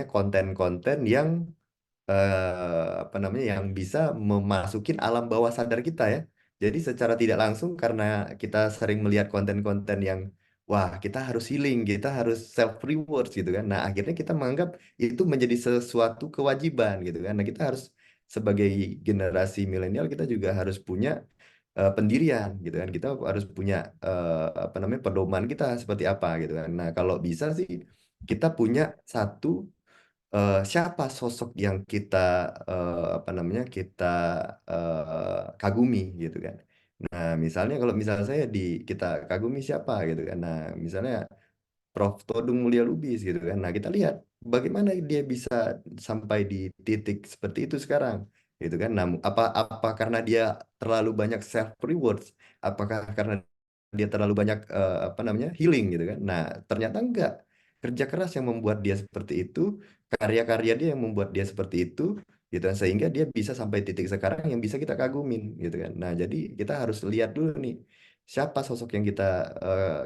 Speaker 6: konten-konten yang yang bisa memasukin alam bawah sadar kita ya. Jadi secara tidak langsung karena kita sering melihat konten-konten yang wah kita harus healing, kita harus self rewards gitu kan. Nah akhirnya kita menganggap itu menjadi sesuatu kewajiban gitu kan. Nah kita harus sebagai generasi milenial kita juga harus punya pendirian gitu kan. Kita harus punya pedoman kita seperti apa gitu kan. Nah kalau bisa sih kita punya satu siapa sosok yang kita kita kagumi gitu kan. Nah, misalnya kalau misalnya kita kagumi siapa gitu kan. Nah, misalnya Prof. Todung Mulia Lubis gitu kan. Nah, kita lihat bagaimana dia bisa sampai di titik seperti itu sekarang gitu kan. Nah, apa karena dia terlalu banyak self rewards? Apakah karena dia terlalu banyak apa namanya healing gitu kan? Nah, ternyata enggak. Kerja keras yang membuat dia seperti itu, karya-karya dia yang membuat dia seperti itu gitu kan, sehingga dia bisa sampai titik sekarang yang bisa kita kagumin gitu kan. Nah, jadi kita harus lihat dulu nih siapa sosok yang kita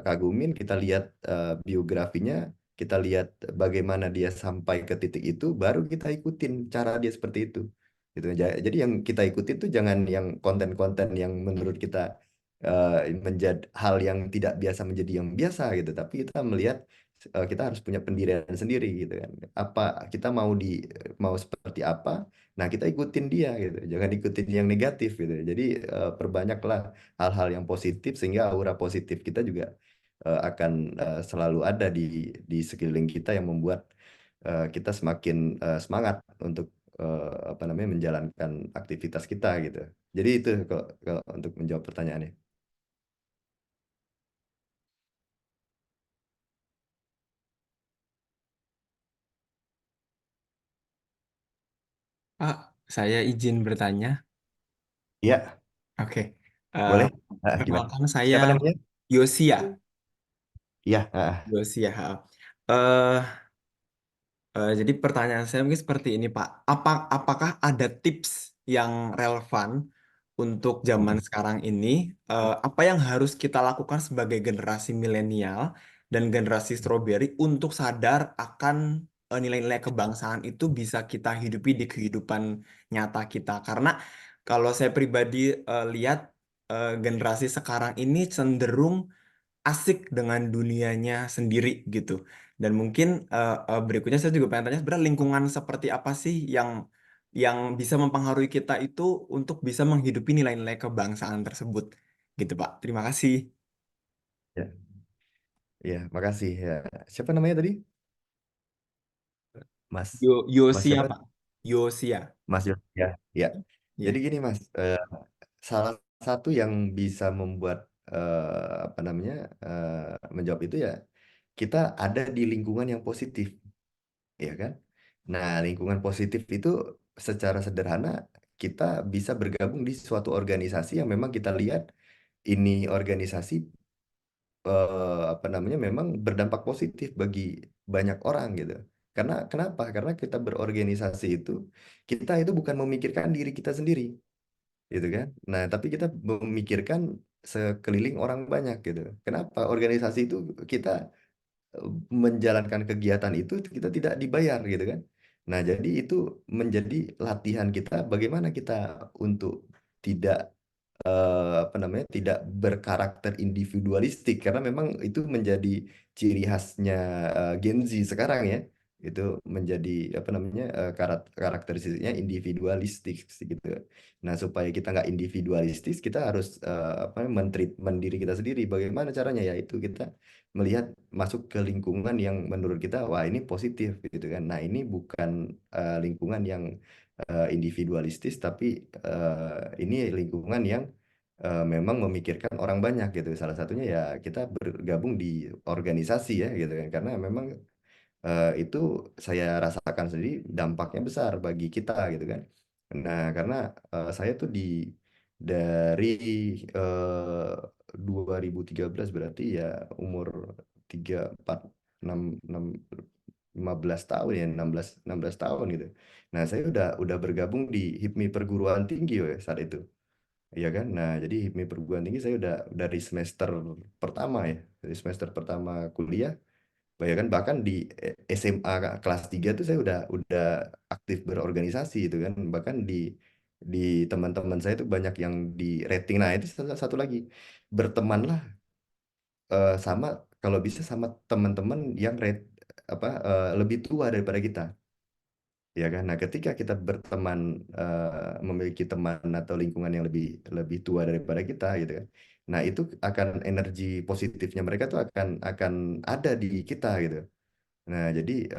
Speaker 6: kagumin, kita lihat biografinya, kita lihat bagaimana dia sampai ke titik itu, baru kita ikutin cara dia seperti itu. Gitu. Jadi yang kita ikutin tuh jangan yang konten-konten yang menurut kita menjadi hal yang tidak biasa menjadi yang biasa gitu, tapi kita melihat kita harus punya pendirian sendiri gitu kan. Apa kita mau seperti apa? Nah, kita ikutin dia gitu. Jangan ikutin yang negatif gitu. Jadi perbanyaklah hal-hal yang positif sehingga aura positif kita juga akan selalu ada di sekeliling kita yang membuat kita semakin semangat untuk apa namanya menjalankan aktivitas kita gitu. Jadi itu kalau untuk menjawab pertanyaannya.
Speaker 8: Pak, saya izin bertanya.
Speaker 6: Iya,
Speaker 8: Oke. Eh,
Speaker 6: boleh. Gimana?
Speaker 8: Perkenalkan saya
Speaker 6: Siapa namanya?
Speaker 8: Yosia.
Speaker 6: Iya.
Speaker 8: Yosia. Eh, jadi pertanyaan saya mungkin seperti ini, Pak. Apakah ada tips yang relevan untuk zaman sekarang ini? Apa yang harus kita lakukan sebagai generasi milenial dan generasi strawberry untuk sadar akan nilai-nilai kebangsaan itu bisa kita hidupi di kehidupan nyata kita? Karena kalau saya pribadi lihat generasi sekarang ini cenderung asik dengan dunianya sendiri gitu. Dan mungkin berikutnya saya juga pengen tanya sebenarnya lingkungan seperti apa sih yang bisa mempengaruhi kita itu untuk bisa menghidupi nilai-nilai kebangsaan tersebut gitu Pak. Terima kasih.
Speaker 6: Ya, ya, makasih ya. Siapa namanya tadi? Mas. Mas
Speaker 8: Yosia
Speaker 6: siapa?
Speaker 8: Pak. Yosia.
Speaker 6: Mas Yos. Ya, ya. Jadi
Speaker 8: Iya.
Speaker 6: gini Mas, salah satu yang bisa membuat apa namanya menjawab itu ya kita ada di lingkungan yang positif, ya kan? Nah, lingkungan positif itu secara sederhana kita bisa bergabung di suatu organisasi yang memang kita lihat ini organisasi apa namanya memang berdampak positif bagi banyak orang gitu. Karena kenapa? Karena kita berorganisasi kita itu bukan memikirkan diri kita sendiri, gitu kan? Nah, tapi kita memikirkan sekeliling orang banyak gitu. Kenapa? Organisasi itu kita menjalankan kegiatan itu kita tidak dibayar gitu kan. Nah, jadi itu menjadi latihan kita bagaimana kita untuk tidak apa namanya tidak berkarakter individualistik karena memang itu menjadi ciri khasnya Gen Z sekarang ya, itu menjadi apa namanya karakteristiknya individualistik gitu. Nah, supaya kita nggak individualistis kita harus apa mentreatment diri kita sendiri. Bagaimana caranya? Ya itu kita melihat masuk ke lingkungan yang menurut kita wah ini positif gitu kan. Nah, ini bukan lingkungan yang individualistis tapi ini lingkungan yang memang memikirkan orang banyak gitu. Salah satunya ya kita bergabung di organisasi ya gitu kan. Karena memang itu saya rasakan sendiri dampaknya besar bagi kita gitu kan. Nah, karena saya tuh dari 2013 berarti ya umur 3 4 6 6 15 tahun ya 16 tahun gitu. Nah, saya udah bergabung di HIPMI perguruan tinggi ya saat itu. Iya kan? Nah, jadi HIPMI perguruan tinggi saya udah dari semester pertama ya. Dari semester pertama kuliah, bahkan di SMA kelas 3 tuh saya udah aktif berorganisasi itu kan. Bahkan di teman-teman saya tuh banyak yang di rating. Nah, itu satu lagi. Bertemanlah sama kalau bisa sama teman-teman yang apa lebih tua daripada kita. Ya kan? Nah, ketika kita berteman, memiliki teman atau lingkungan yang lebih lebih tua daripada kita, gitu kan. Nah, itu akan energi positifnya mereka tuh akan ada di kita, gitu. Nah, jadi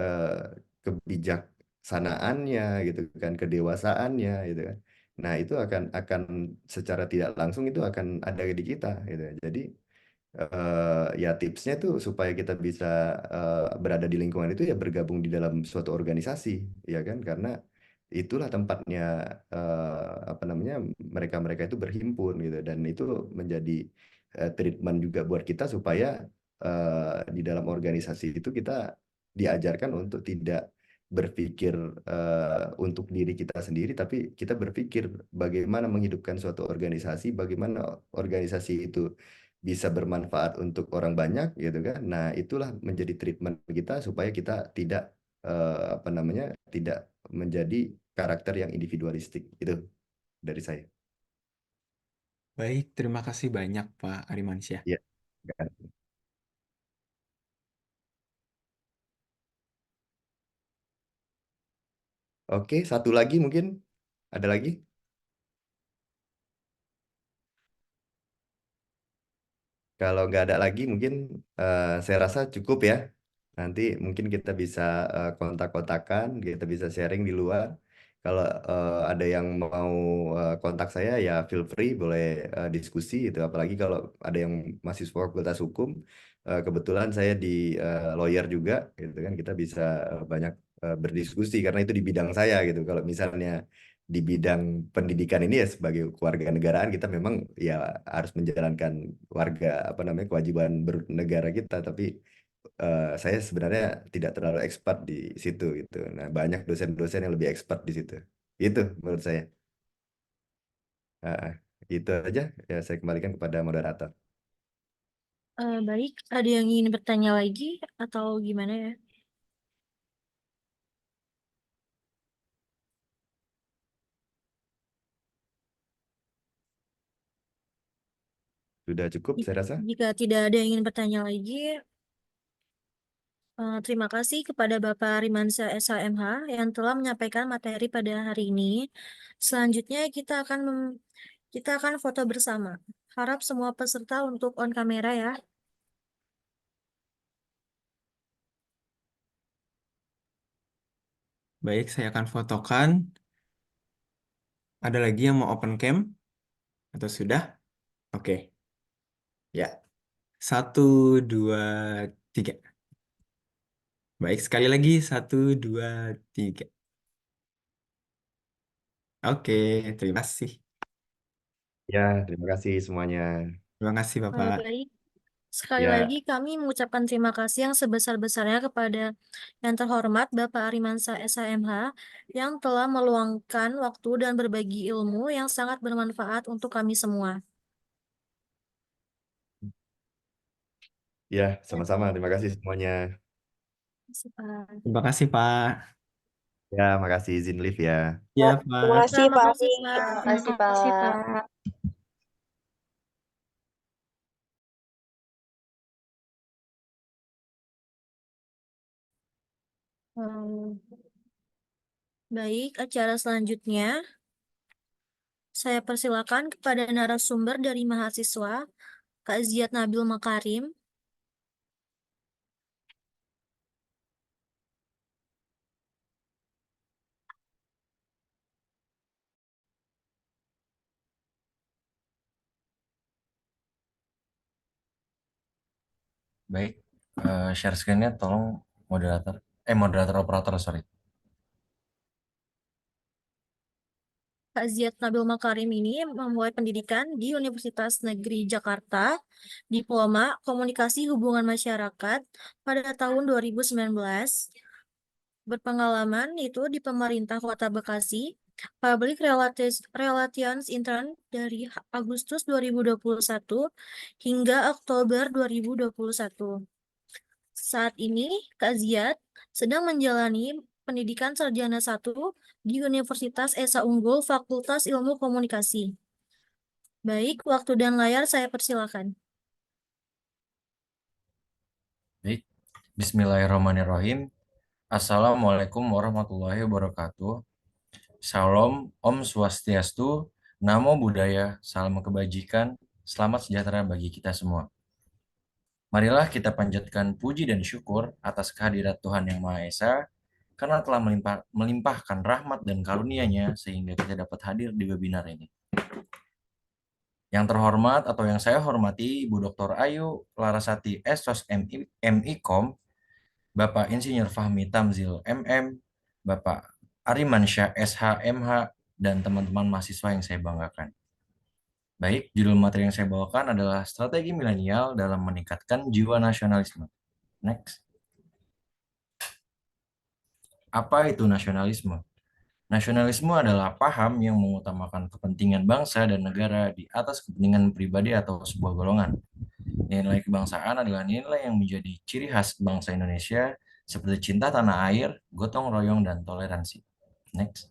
Speaker 6: kebijaksanaannya, gitu kan, kedewasaannya, gitu kan. Nah, itu akan secara tidak langsung itu akan ada di kita gitu. Jadi ya tipsnya tuh supaya kita bisa berada di lingkungan itu ya bergabung di dalam suatu organisasi, ya kan? Karena itulah tempatnya apa namanya mereka-mereka itu berhimpun gitu, dan itu menjadi treatment juga buat kita supaya di dalam organisasi itu kita diajarkan untuk tidak berpikir untuk diri kita sendiri, tapi kita berpikir bagaimana menghidupkan suatu organisasi, bagaimana organisasi itu bisa bermanfaat untuk orang banyak gitu kan. Nah, itulah menjadi treatment kita supaya kita tidak apa namanya tidak menjadi karakter yang individualistik. Itu dari saya.
Speaker 8: Baik, terima kasih banyak Pak Arimansyah.
Speaker 6: Ya. Oke, satu lagi mungkin ada lagi. Kalau nggak ada lagi mungkin saya rasa cukup ya. Nanti mungkin kita bisa kontak-kontakan, kita bisa sharing di luar. Kalau ada yang mau kontak saya ya feel free, boleh diskusi itu. Apalagi kalau ada yang mahasiswa fakultas hukum, kebetulan saya di lawyer juga, gitu kan. Kita bisa banyak berdiskusi karena itu di bidang saya gitu. Kalau misalnya di bidang pendidikan ini ya sebagai keluarga negaraan kita memang ya harus menjalankan warga apa namanya kewajiban bernegara kita, tapi saya sebenarnya tidak terlalu expert di situ gitu. Nah, banyak dosen-dosen yang lebih expert di situ. Itu menurut saya. Nah, itu aja ya, saya kembalikan kepada moderator.
Speaker 4: Baik, ada yang ingin bertanya lagi atau gimana ya?
Speaker 6: Sudah cukup saya rasa.
Speaker 4: Jika tidak ada yang ingin bertanya lagi, terima kasih kepada Bapak Rimansyah SHMH yang telah menyampaikan materi pada hari ini. Selanjutnya kita akan foto bersama. Harap semua peserta untuk on kamera ya.
Speaker 8: Baik, saya akan fotokan. Ada lagi yang mau open cam? Atau sudah? Oke. Ya. 1, 2, 3. Baik, sekali lagi. 1, 2, 3. Oke, terima kasih.
Speaker 6: Ya, terima kasih semuanya.
Speaker 8: Terima kasih, Bapak.
Speaker 4: Baik, sekali
Speaker 6: Ya.
Speaker 4: lagi kami mengucapkan terima kasih yang sebesar-besarnya kepada yang terhormat Bapak Arimansyah SHMH yang telah meluangkan waktu dan berbagi ilmu yang sangat bermanfaat untuk kami semua.
Speaker 6: Ya, sama-sama. Terima kasih semuanya.
Speaker 8: Terima kasih, Pak.
Speaker 6: Ya, makasih izin live ya.
Speaker 8: Ya,
Speaker 5: Terima
Speaker 8: Pak.
Speaker 5: kasih
Speaker 4: Terima
Speaker 5: Pak
Speaker 4: kasih,
Speaker 5: Ari.
Speaker 4: Pak.
Speaker 1: Terima kasih, Pak.
Speaker 4: Baik, acara selanjutnya saya persilakan kepada narasumber dari mahasiswa, Kak Ziad Nabil Makarim.
Speaker 7: Baik, share screen-nya tolong moderator operator, sorry.
Speaker 4: Kak Ziad Nabil Makarim ini memulai pendidikan di Universitas Negeri Jakarta, Diploma Komunikasi Hubungan Masyarakat pada tahun 2019. Berpengalaman itu di pemerintah Kota Bekasi, Public Relations Intern dari Agustus 2021 hingga Oktober 2021. Saat ini, Kak Ziad sedang menjalani pendidikan sarjana 1 di Universitas Esa Unggul Fakultas Ilmu Komunikasi. Baik, waktu dan layar saya persilakan.
Speaker 7: Baik, Bismillahirrahmanirrahim. Assalamualaikum warahmatullahi wabarakatuh. Shalom, Om Swastiastu, Namo Buddhaya, Salam Kebajikan, Selamat Sejahtera bagi kita semua. Marilah kita panjatkan puji dan syukur atas kehadirat Tuhan Yang Maha Esa, karena telah melimpahkan rahmat dan karunia-Nya sehingga kita dapat hadir di webinar ini. Yang terhormat atau yang saya hormati Bu Dr. Ayu Larasati Essos MIKOM, Bapak Insinyur Fahmi Tamzil MM, Bapak Arimansyah SH MH, dan teman-teman mahasiswa yang saya banggakan. Baik, judul materi yang saya bawakan adalah Strategi Milenial dalam Meningkatkan Jiwa Nasionalisme. Next. Apa itu nasionalisme? Nasionalisme adalah paham yang mengutamakan kepentingan bangsa dan negara di atas kepentingan pribadi atau sebuah golongan. Nilai kebangsaan adalah nilai yang menjadi ciri khas bangsa Indonesia seperti cinta tanah air, gotong royong, dan toleransi. Next.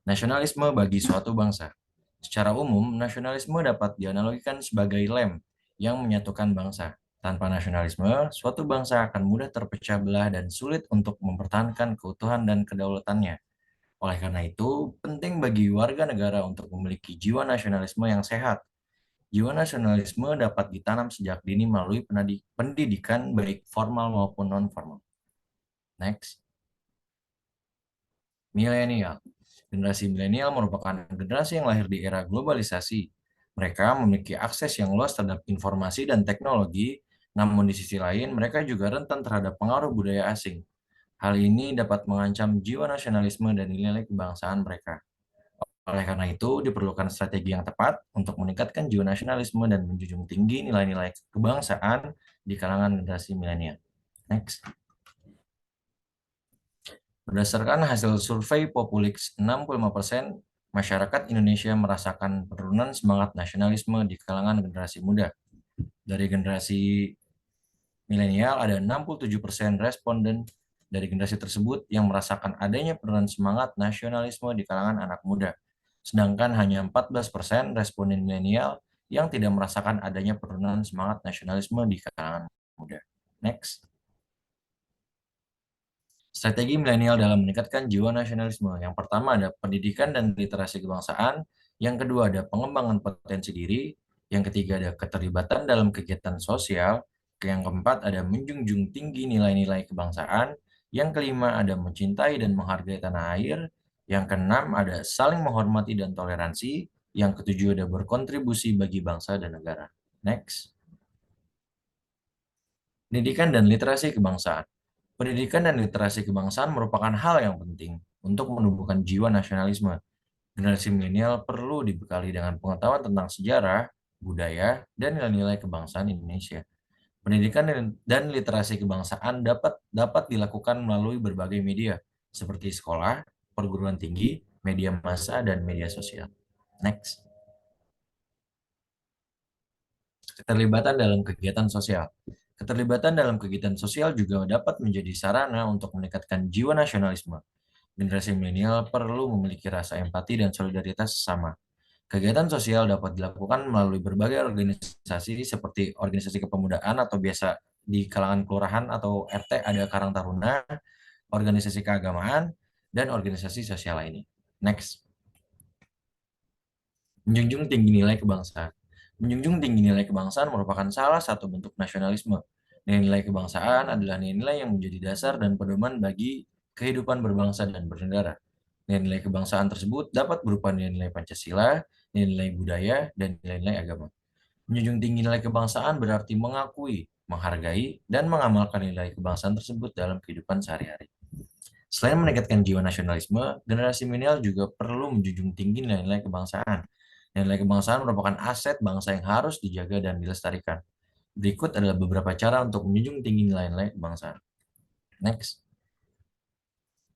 Speaker 7: Nasionalisme bagi suatu bangsa. Secara umum, nasionalisme dapat dianalogikan sebagai lem yang menyatukan bangsa. Tanpa nasionalisme, suatu bangsa akan mudah terpecah belah dan sulit untuk mempertahankan keutuhan dan kedaulatannya. Oleh karena itu, penting bagi warga negara untuk memiliki jiwa nasionalisme yang sehat. Jiwa nasionalisme dapat ditanam sejak dini melalui pendidikan baik formal maupun non-formal. Next. Milenial. Generasi milenial merupakan generasi yang lahir di era globalisasi. Mereka memiliki akses yang luas terhadap informasi dan teknologi, namun di sisi lain mereka juga rentan terhadap pengaruh budaya asing. Hal ini dapat mengancam jiwa nasionalisme dan nilai kebangsaan mereka. Oleh karena itu, diperlukan strategi yang tepat untuk meningkatkan jiwa nasionalisme dan menjunjung tinggi nilai-nilai kebangsaan di kalangan generasi milenial. Next. Berdasarkan hasil survei Populix, 65% masyarakat Indonesia merasakan penurunan semangat nasionalisme di kalangan generasi muda. Dari generasi milenial, ada 67% responden dari generasi tersebut yang merasakan adanya penurunan semangat nasionalisme di kalangan anak muda. Sedangkan hanya 14% responden milenial yang tidak merasakan adanya penurunan semangat nasionalisme di kalangan muda. Next. Strategi milenial dalam meningkatkan jiwa nasionalisme. Yang pertama ada pendidikan dan literasi kebangsaan. Yang kedua ada pengembangan potensi diri. Yang ketiga ada keterlibatan dalam kegiatan sosial. Yang keempat ada menjunjung tinggi nilai-nilai kebangsaan. Yang kelima ada mencintai dan menghargai tanah air. Yang keenam ada saling menghormati dan toleransi. Yang ketujuh ada berkontribusi bagi bangsa dan negara. Next. Pendidikan dan literasi kebangsaan. Pendidikan dan literasi kebangsaan merupakan hal yang penting untuk menumbuhkan jiwa nasionalisme. Generasi milenial perlu dibekali dengan pengetahuan tentang sejarah, budaya, dan nilai-nilai kebangsaan Indonesia. Pendidikan dan literasi kebangsaan dapat dilakukan melalui berbagai media, seperti sekolah, perguruan tinggi, media massa, dan media sosial. Next. Keterlibatan dalam kegiatan sosial. Keterlibatan dalam kegiatan sosial juga dapat menjadi sarana untuk meningkatkan jiwa nasionalisme. Generasi milenial perlu memiliki rasa empati dan solidaritas sesama. Kegiatan sosial dapat dilakukan melalui berbagai organisasi seperti organisasi kepemudaan atau biasa di kalangan kelurahan atau RT ada Karang Taruna, organisasi keagamaan, dan organisasi sosial lainnya. Next. Menjunjung tinggi nilai kebangsaan. Menjunjung tinggi nilai kebangsaan merupakan salah satu bentuk nasionalisme. Nilai-nilai kebangsaan adalah nilai yang menjadi dasar dan pedoman bagi kehidupan berbangsa dan bernegara. Nilai-nilai kebangsaan tersebut dapat berupa nilai-nilai Pancasila, nilai-nilai budaya, dan nilai-nilai agama. Menjunjung tinggi nilai kebangsaan berarti mengakui, menghargai, dan mengamalkan nilai kebangsaan tersebut dalam kehidupan sehari-hari. Selain meningkatkan jiwa nasionalisme, generasi milenial juga perlu menjunjung tinggi nilai-nilai kebangsaan. Nilai kebangsaan merupakan aset bangsa yang harus dijaga dan dilestarikan. Berikut adalah beberapa cara untuk menjunjung tinggi nilai-nilai kebangsaan. Next.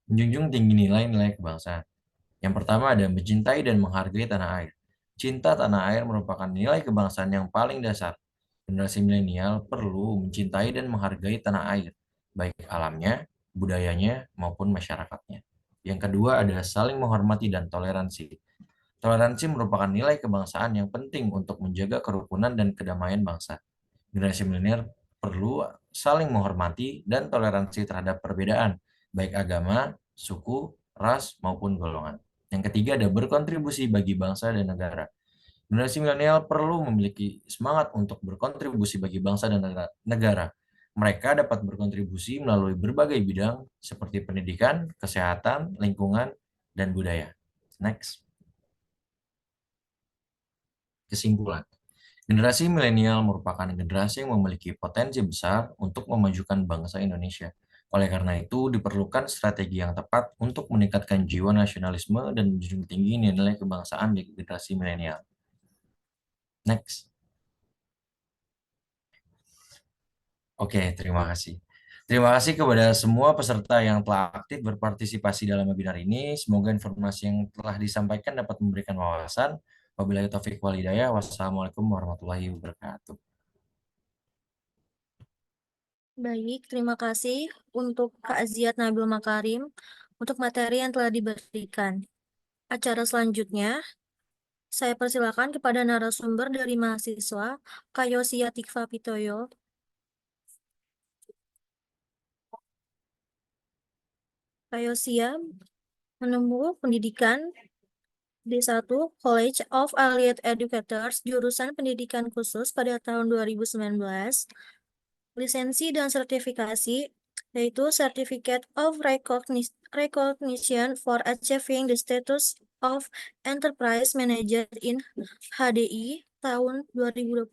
Speaker 7: Menjunjung tinggi nilai-nilai kebangsaan. Yang pertama ada mencintai dan menghargai tanah air. Cinta tanah air merupakan nilai kebangsaan yang paling dasar. Generasi milenial perlu mencintai dan menghargai tanah air, baik alamnya, budayanya, maupun masyarakatnya. Yang kedua ada saling menghormati dan toleransi. Toleransi merupakan nilai kebangsaan yang penting untuk menjaga kerukunan dan kedamaian bangsa. Generasi milenial perlu saling menghormati dan toleransi terhadap perbedaan, baik agama, suku, ras, maupun golongan. Yang ketiga ada berkontribusi bagi bangsa dan negara. Generasi milenial perlu memiliki semangat untuk berkontribusi bagi bangsa dan negara. mereka dapat berkontribusi melalui berbagai bidang seperti pendidikan, kesehatan, lingkungan, dan budaya. Next. Kesimpulan. Generasi milenial merupakan generasi yang memiliki potensi besar untuk memajukan bangsa Indonesia. Oleh karena itu, diperlukan strategi yang tepat untuk meningkatkan jiwa nasionalisme dan menjunjung tinggi nilai kebangsaan di generasi milenial. Next. Oke, terima kasih. Terima kasih kepada semua peserta yang telah aktif berpartisipasi dalam webinar ini. Semoga informasi yang telah disampaikan dapat memberikan wawasan. Wabillahi taufiq wal hidayah. Wassalamualaikum warahmatullahi wabarakatuh.
Speaker 4: Baik, terima kasih untuk Kak Ziad Nabil Makarim untuk materi yang telah diberikan. Acara selanjutnya, saya persilakan kepada narasumber dari mahasiswa, Kak Yosia Tikva Pitoyo. Kak Yosia menempuh pendidikan D1 College of Allied Educators, jurusan pendidikan khusus pada tahun 2019, lisensi dan sertifikasi, yaitu Certificate of Recognition for Achieving the Status of Enterprise Manager in HDI tahun 2021,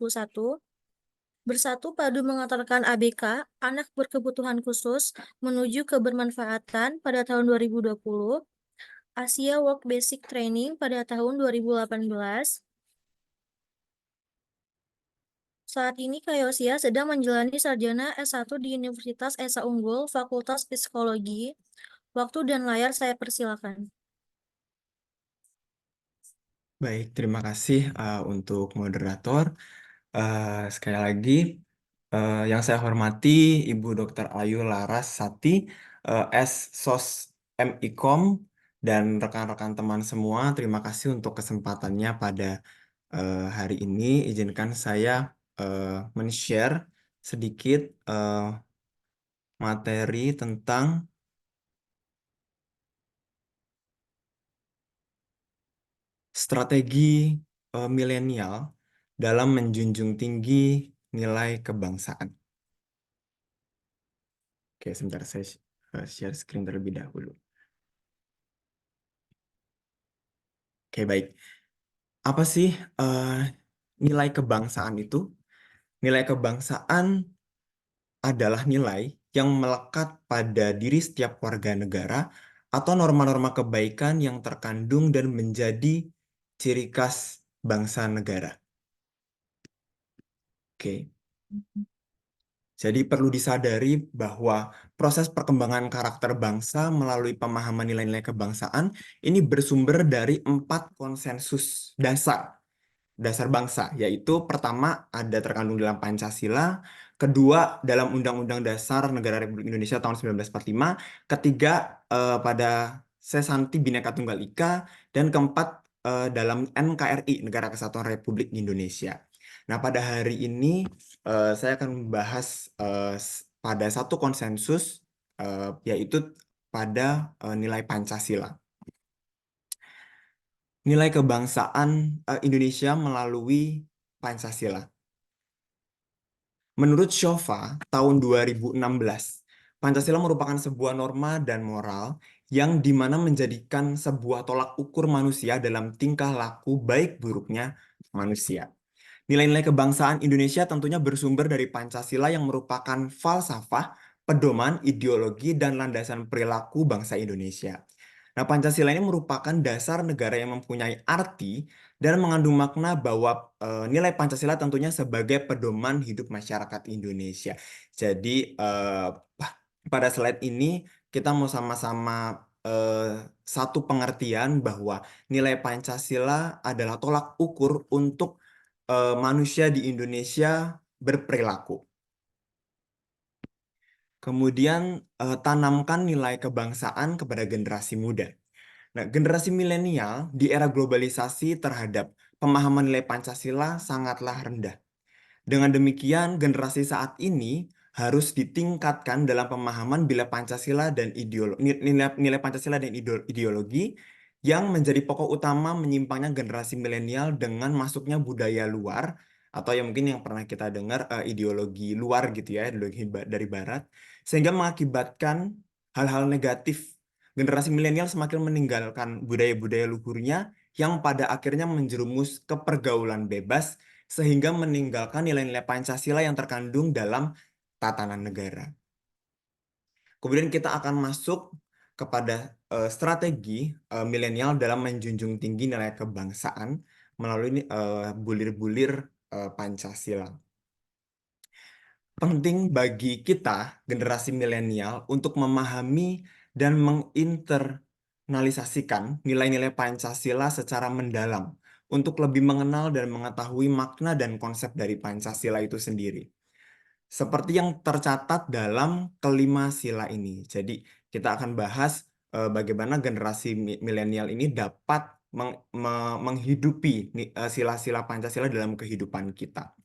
Speaker 4: Bersatu Padu Mengantarkan ABK, Anak Berkebutuhan Khusus, menuju kebermanfaatan pada tahun 2020, Asia Work Basic Training pada tahun 2018. Saat ini Kak Yosia sedang menjalani sarjana S1 di Universitas Esa Unggul, Fakultas Psikologi. Waktu dan layar saya persilakan.
Speaker 8: Baik, terima kasih untuk moderator. Sekali lagi, yang saya hormati Ibu Dr. Ayu Laras Sati, S.Sos MIKOM, dan rekan-rekan teman semua, terima kasih untuk kesempatannya pada hari ini. Izinkan saya men-share sedikit materi tentang strategi milenial dalam menjunjung tinggi nilai kebangsaan. Oke, sebentar saya share screen terlebih dahulu. Oke, baik. Apa sih nilai kebangsaan itu? Nilai kebangsaan adalah nilai yang melekat pada diri setiap warga negara atau norma-norma kebaikan yang terkandung dan menjadi ciri khas bangsa negara. Oke. Jadi perlu disadari bahwa proses perkembangan karakter bangsa melalui pemahaman nilai-nilai kebangsaan ini bersumber dari 4 konsensus dasar bangsa, yaitu pertama ada terkandung dalam Pancasila, kedua dalam Undang-Undang Dasar Negara Republik Indonesia tahun 1945, ketiga pada Sesanti Bhinneka Tunggal Ika, dan keempat dalam NKRI, Negara Kesatuan Republik Indonesia. Nah, pada hari ini saya akan membahas pada satu konsensus, yaitu pada nilai Pancasila. Nilai kebangsaan Indonesia melalui Pancasila. Menurut Shofa, tahun 2016, Pancasila merupakan sebuah norma dan moral yang dimana menjadikan sebuah tolak ukur manusia dalam tingkah laku baik buruknya manusia. Nilai-nilai kebangsaan Indonesia tentunya bersumber dari Pancasila yang merupakan falsafah, pedoman, ideologi, dan landasan perilaku bangsa Indonesia. Nah, Pancasila ini merupakan dasar negara yang mempunyai arti dan mengandung makna bahwa nilai Pancasila tentunya sebagai pedoman hidup masyarakat Indonesia. Jadi, pada slide ini kita mau sama-sama satu pengertian bahwa nilai Pancasila adalah tolak ukur untuk manusia di Indonesia berperilaku. Kemudian tanamkan nilai kebangsaan kepada generasi muda. Nah, generasi milenial di era globalisasi terhadap pemahaman nilai Pancasila sangatlah rendah. Dengan demikian, generasi saat ini harus ditingkatkan dalam pemahaman nilai Pancasila dan ideologi yang menjadi pokok utama menyimpangnya generasi milenial dengan masuknya budaya luar atau yang mungkin yang pernah kita dengar ideologi luar gitu ya, ideologi dari barat, sehingga mengakibatkan hal-hal negatif. Generasi milenial semakin meninggalkan budaya-budaya luhurnya yang pada akhirnya menjerumus ke pergaulan bebas sehingga meninggalkan nilai-nilai Pancasila yang terkandung dalam tatanan negara. Kemudian kita akan masuk kepada strategi milenial dalam menjunjung tinggi nilai kebangsaan melalui bulir-bulir Pancasila. Penting bagi kita, generasi milenial, untuk memahami dan menginternalisasikan nilai-nilai Pancasila secara mendalam, untuk lebih mengenal dan mengetahui makna dan konsep dari Pancasila itu sendiri. Seperti yang tercatat dalam kelima sila ini. Jadi kita akan bahas bagaimana generasi milenial ini dapat menghidupi sila-sila Pancasila dalam kehidupan kita.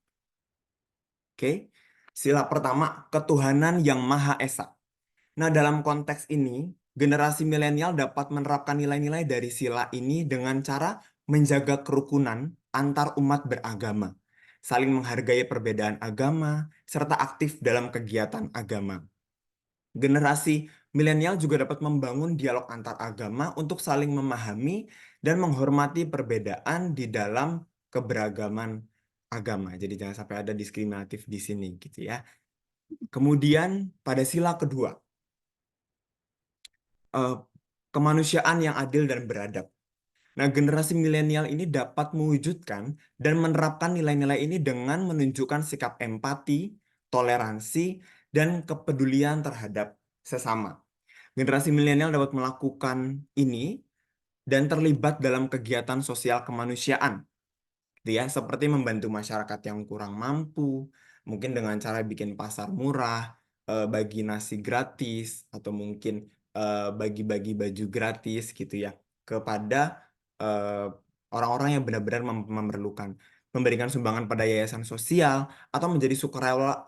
Speaker 8: Oke. Sila pertama, ketuhanan yang Maha Esa. Nah, dalam konteks ini, generasi milenial dapat menerapkan nilai-nilai dari sila ini dengan cara menjaga kerukunan antar umat beragama, saling menghargai perbedaan agama, serta aktif dalam kegiatan agama. Generasi milenial juga dapat membangun dialog antar agama untuk saling memahami dan menghormati perbedaan di dalam keberagaman agama. Jadi jangan sampai ada diskriminatif di sini gitu ya. Kemudian pada sila kedua, kemanusiaan yang adil dan beradab. Nah, generasi milenial ini dapat mewujudkan dan menerapkan nilai-nilai ini dengan menunjukkan sikap empati, toleransi, dan kepedulian terhadap sesama. Generasi milenial dapat melakukan ini dan terlibat dalam kegiatan sosial kemanusiaan, gitu ya, seperti membantu masyarakat yang kurang mampu, mungkin dengan cara bikin pasar murah, bagi nasi gratis, atau mungkin bagi-bagi baju gratis gitu ya, kepada orang-orang yang benar-benar memerlukan, memberikan sumbangan pada yayasan sosial, atau menjadi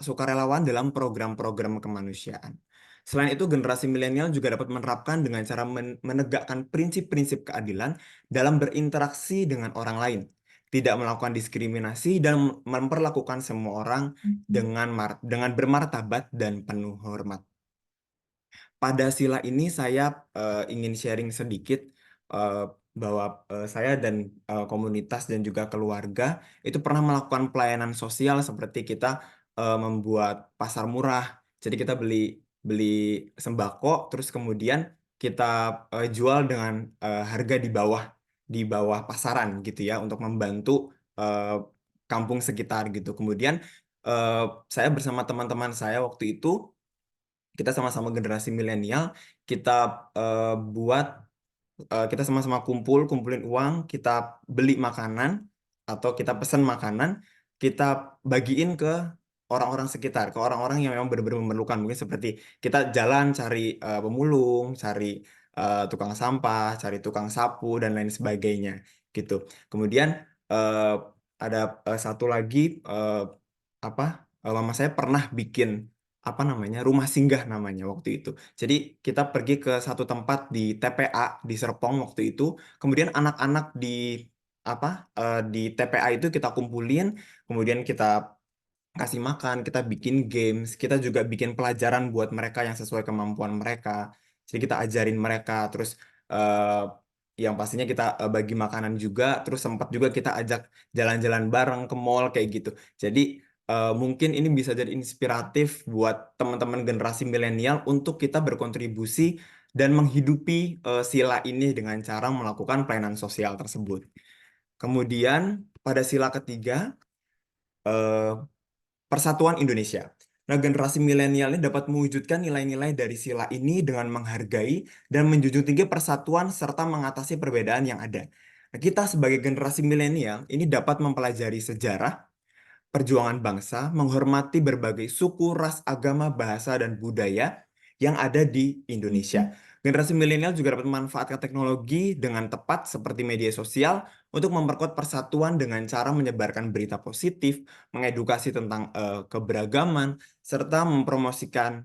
Speaker 8: sukarelawan dalam program-program kemanusiaan. Selain itu, generasi milenial juga dapat menerapkan dengan cara menegakkan prinsip-prinsip keadilan dalam berinteraksi dengan orang lain, tidak melakukan diskriminasi, dan memperlakukan semua orang dengan bermartabat dan penuh hormat. Pada sila ini saya ingin sharing sedikit bahwa saya dan komunitas dan juga keluarga itu pernah melakukan pelayanan sosial, seperti kita membuat pasar murah. Jadi kita beli sembako, terus kemudian kita jual dengan harga di bawah pasaran gitu ya, untuk membantu kampung sekitar gitu. Kemudian saya bersama teman-teman saya waktu itu, kita sama-sama generasi milenial, kita kita sama-sama kumpulin uang, kita beli makanan atau kita pesan makanan, kita bagiin ke orang-orang sekitar, ke orang-orang yang memang benar-benar memerlukan. Mungkin seperti kita jalan cari pemulung, cari tukang sampah, cari tukang sapu, dan lain sebagainya gitu. Kemudian ada satu lagi, mama saya pernah bikin rumah singgah namanya waktu itu. Jadi kita pergi ke satu tempat di TPA di Serpong waktu itu. Kemudian anak-anak di di TPA itu kita kumpulin, kemudian kita kasih makan, kita bikin games, kita juga bikin pelajaran buat mereka yang sesuai kemampuan mereka. Jadi kita ajarin mereka, terus yang pastinya kita bagi makanan juga, terus sempat juga kita ajak jalan-jalan bareng ke mall kayak gitu. Jadi mungkin ini bisa jadi inspiratif buat teman-teman generasi milenial untuk kita berkontribusi dan menghidupi sila ini dengan cara melakukan pelayanan sosial tersebut. Kemudian pada sila ketiga, Persatuan Indonesia. Nah, generasi milenial ini dapat mewujudkan nilai-nilai dari sila ini dengan menghargai dan menjunjung tinggi persatuan serta mengatasi perbedaan yang ada. Nah, kita sebagai generasi milenial ini dapat mempelajari sejarah, perjuangan bangsa, menghormati berbagai suku, ras, agama, bahasa, dan budaya yang ada di Indonesia. Generasi milenial juga dapat memanfaatkan teknologi dengan tepat seperti media sosial untuk memperkuat persatuan dengan cara menyebarkan berita positif, mengedukasi tentang keberagaman, serta mempromosikan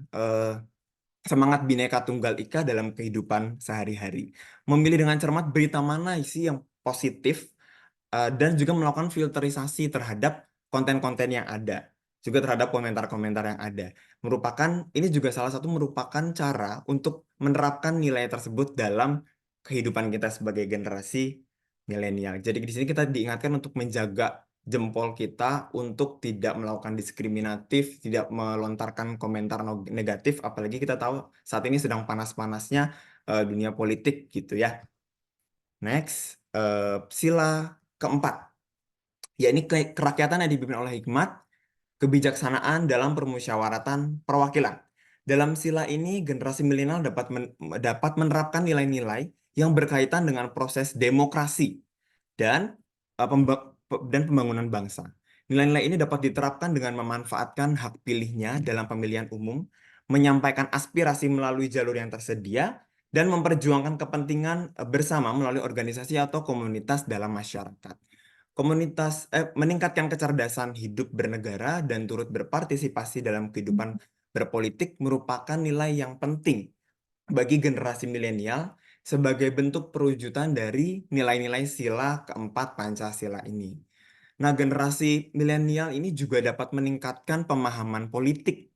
Speaker 8: semangat Bhinneka Tunggal Ika dalam kehidupan sehari-hari. Memilih dengan cermat berita mana sih yang positif, dan juga melakukan filterisasi terhadap konten-konten yang ada, juga terhadap komentar-komentar yang ada. Ini juga salah satu merupakan cara untuk menerapkan nilai tersebut dalam kehidupan kita sebagai generasi milenial. Jadi di sini kita diingatkan untuk menjaga jempol kita untuk tidak melakukan diskriminatif, tidak melontarkan komentar negatif, apalagi kita tahu saat ini sedang panas-panasnya dunia politik gitu ya. Next, sila keempat, ya ini kerakyatan yang dipimpin oleh hikmat, kebijaksanaan dalam permusyawaratan perwakilan. Dalam sila ini, generasi milenial dapat menerapkan nilai-nilai yang berkaitan dengan proses demokrasi dan pembangunan bangsa. Nilai-nilai ini dapat diterapkan dengan memanfaatkan hak pilihnya dalam pemilihan umum, menyampaikan aspirasi melalui jalur yang tersedia, dan memperjuangkan kepentingan bersama melalui organisasi atau komunitas dalam masyarakat. Meningkatkan kecerdasan hidup bernegara dan turut berpartisipasi dalam kehidupan berpolitik merupakan nilai yang penting bagi generasi milenial sebagai bentuk perwujudan dari nilai-nilai sila keempat Pancasila ini. Nah, generasi milenial ini juga dapat meningkatkan pemahaman politik,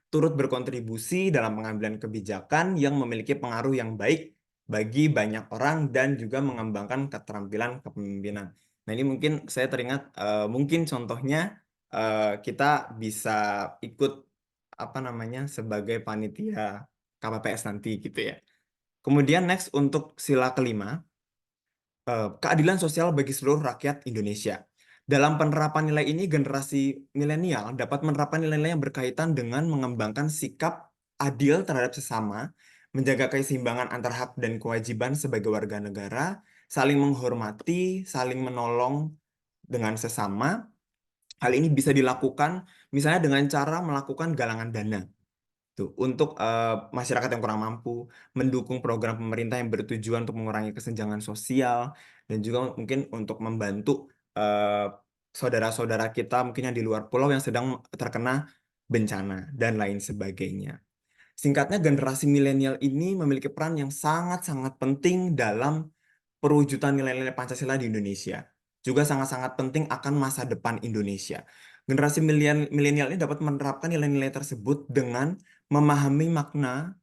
Speaker 8: turut berkontribusi dalam pengambilan kebijakan yang memiliki pengaruh yang baik bagi banyak orang dan juga mengembangkan keterampilan kepemimpinan. Nah, ini mungkin saya teringat, mungkin contohnya kita bisa ikut sebagai panitia KPPS nanti gitu ya. Kemudian next untuk sila kelima, keadilan sosial bagi seluruh rakyat Indonesia. Dalam penerapan nilai ini, generasi milenial dapat menerapkan nilai-nilai yang berkaitan dengan mengembangkan sikap adil terhadap sesama, menjaga keseimbangan antara hak dan kewajiban sebagai warga negara, saling menghormati, saling menolong dengan sesama. Hal ini bisa dilakukan misalnya dengan cara melakukan galangan dana untuk masyarakat yang kurang mampu, mendukung program pemerintah yang bertujuan untuk mengurangi kesenjangan sosial, dan juga mungkin untuk membantu saudara-saudara kita mungkin yang di luar pulau yang sedang terkena bencana dan lain sebagainya. Singkatnya, generasi milenial ini memiliki peran yang sangat-sangat penting dalam perwujudan nilai-nilai Pancasila di Indonesia. Juga sangat-sangat penting akan masa depan Indonesia. Generasi milenial ini dapat menerapkan nilai-nilai tersebut dengan memahami makna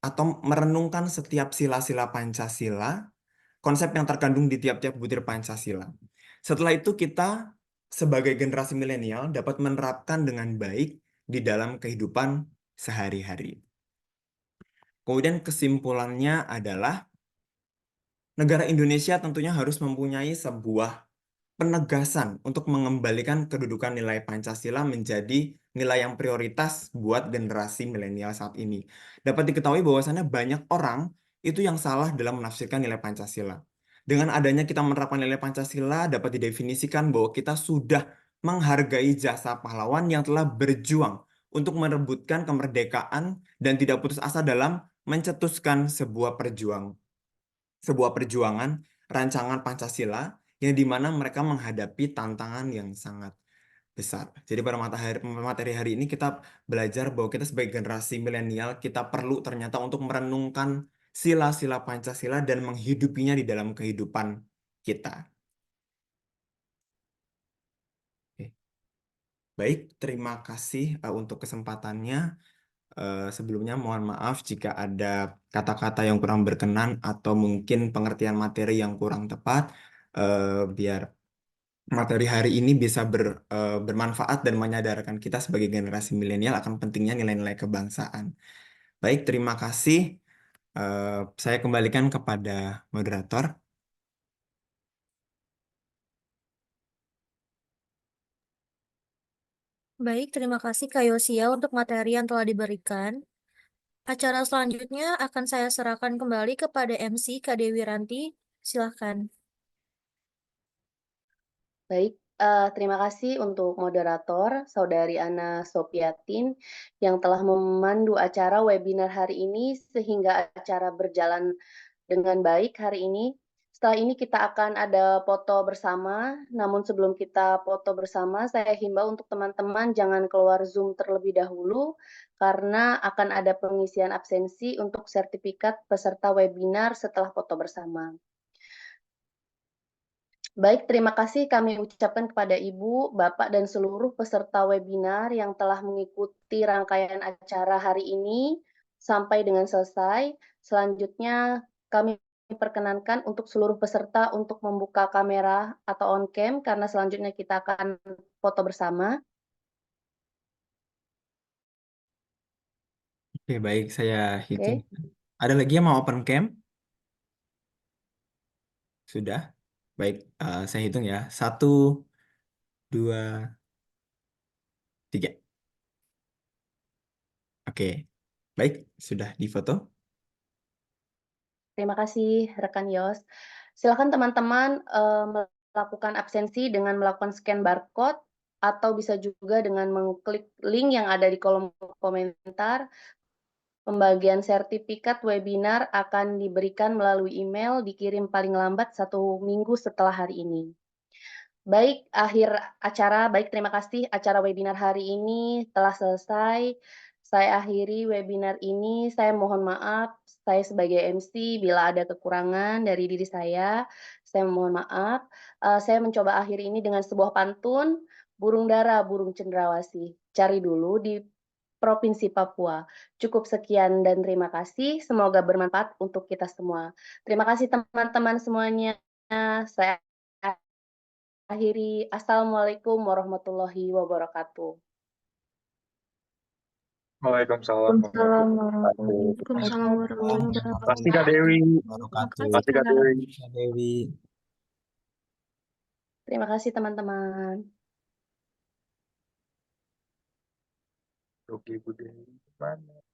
Speaker 8: atau merenungkan setiap sila-sila Pancasila, konsep yang terkandung di tiap-tiap butir Pancasila. Setelah itu kita sebagai generasi milenial dapat menerapkan dengan baik di dalam kehidupan sehari-hari. Kemudian kesimpulannya adalah negara Indonesia tentunya harus mempunyai sebuah penegasan untuk mengembalikan kedudukan nilai Pancasila menjadi nilai yang prioritas buat generasi milenial saat ini. Dapat diketahui bahwasannya banyak orang itu yang salah dalam menafsirkan nilai Pancasila. Dengan adanya kita menerapkan nilai Pancasila, dapat didefinisikan bahwa kita sudah menghargai jasa pahlawan yang telah berjuang untuk merebutkan kemerdekaan dan tidak putus asa dalam mencetuskan sebuah perjuangan rancangan Pancasila yang dimana mereka menghadapi tantangan yang sangat besar. Jadi pada materi hari ini kita belajar bahwa kita sebagai generasi milenial kita perlu ternyata untuk merenungkan sila-sila Pancasila dan menghidupinya di dalam kehidupan kita. Oke. Baik, terima kasih untuk kesempatannya. Sebelumnya mohon maaf jika ada kata-kata yang kurang berkenan atau mungkin pengertian materi yang kurang tepat, biar materi hari ini bisa bermanfaat dan menyadarkan kita sebagai generasi milenial akan pentingnya nilai-nilai kebangsaan. Baik, terima kasih. Saya kembalikan kepada moderator.
Speaker 4: Baik, terima kasih Kak Yosia untuk materi yang telah diberikan. Acara selanjutnya akan saya serahkan kembali kepada MC Kak Dewi Ranti. Silahkan.
Speaker 1: Baik, terima kasih untuk moderator, Saudari Ana Sopiatin, yang telah memandu acara webinar hari ini sehingga acara berjalan dengan baik hari ini. Setelah ini kita akan ada foto bersama, namun sebelum kita foto bersama, saya himbau untuk teman-teman jangan keluar Zoom terlebih dahulu, karena akan ada pengisian absensi untuk sertifikat peserta webinar setelah foto bersama. Baik, terima kasih kami ucapkan kepada Ibu, Bapak, dan seluruh peserta webinar yang telah mengikuti rangkaian acara hari ini sampai dengan selesai. Selanjutnya, kami perkenankan untuk seluruh peserta untuk membuka kamera atau on cam, karena selanjutnya kita akan foto bersama.
Speaker 8: Oke, baik, saya hitung.
Speaker 1: Oke,
Speaker 8: Ada lagi yang mau open cam? Sudah. Baik, saya hitung ya. 1, 2, 3. Oke, baik, sudah difoto.
Speaker 1: terima kasih rekan Yos. Silakan teman-teman melakukan absensi dengan melakukan scan barcode atau bisa juga dengan mengklik link yang ada di kolom komentar. Pembagian sertifikat webinar akan diberikan melalui email, dikirim paling lambat 1 minggu setelah hari ini. Baik, akhir acara. Baik, terima kasih. Acara webinar hari ini telah selesai. Saya akhiri webinar ini. Saya mohon maaf, saya sebagai MC bila ada kekurangan dari diri saya mohon maaf. Saya mencoba akhiri ini dengan sebuah pantun, burung dara, burung cendrawasih. Cari dulu di Provinsi Papua. Cukup sekian dan terima kasih. Semoga bermanfaat untuk kita semua. Terima kasih teman-teman semuanya. Saya akhiri. Assalamualaikum warahmatullahi wabarakatuh.
Speaker 2: Waalaikumsalam warahmatullahi wabarakatuh.
Speaker 4: Waalaikumsalam warahmatullahi wabarakatuh.
Speaker 2: Terima kasih Kak Dewi.
Speaker 8: Wabarakatuh.
Speaker 2: Terima kasih Kak Dewi.
Speaker 8: Kak Dewi.
Speaker 1: Terima kasih teman-teman.
Speaker 2: Oke, Bu Dewi. Mana?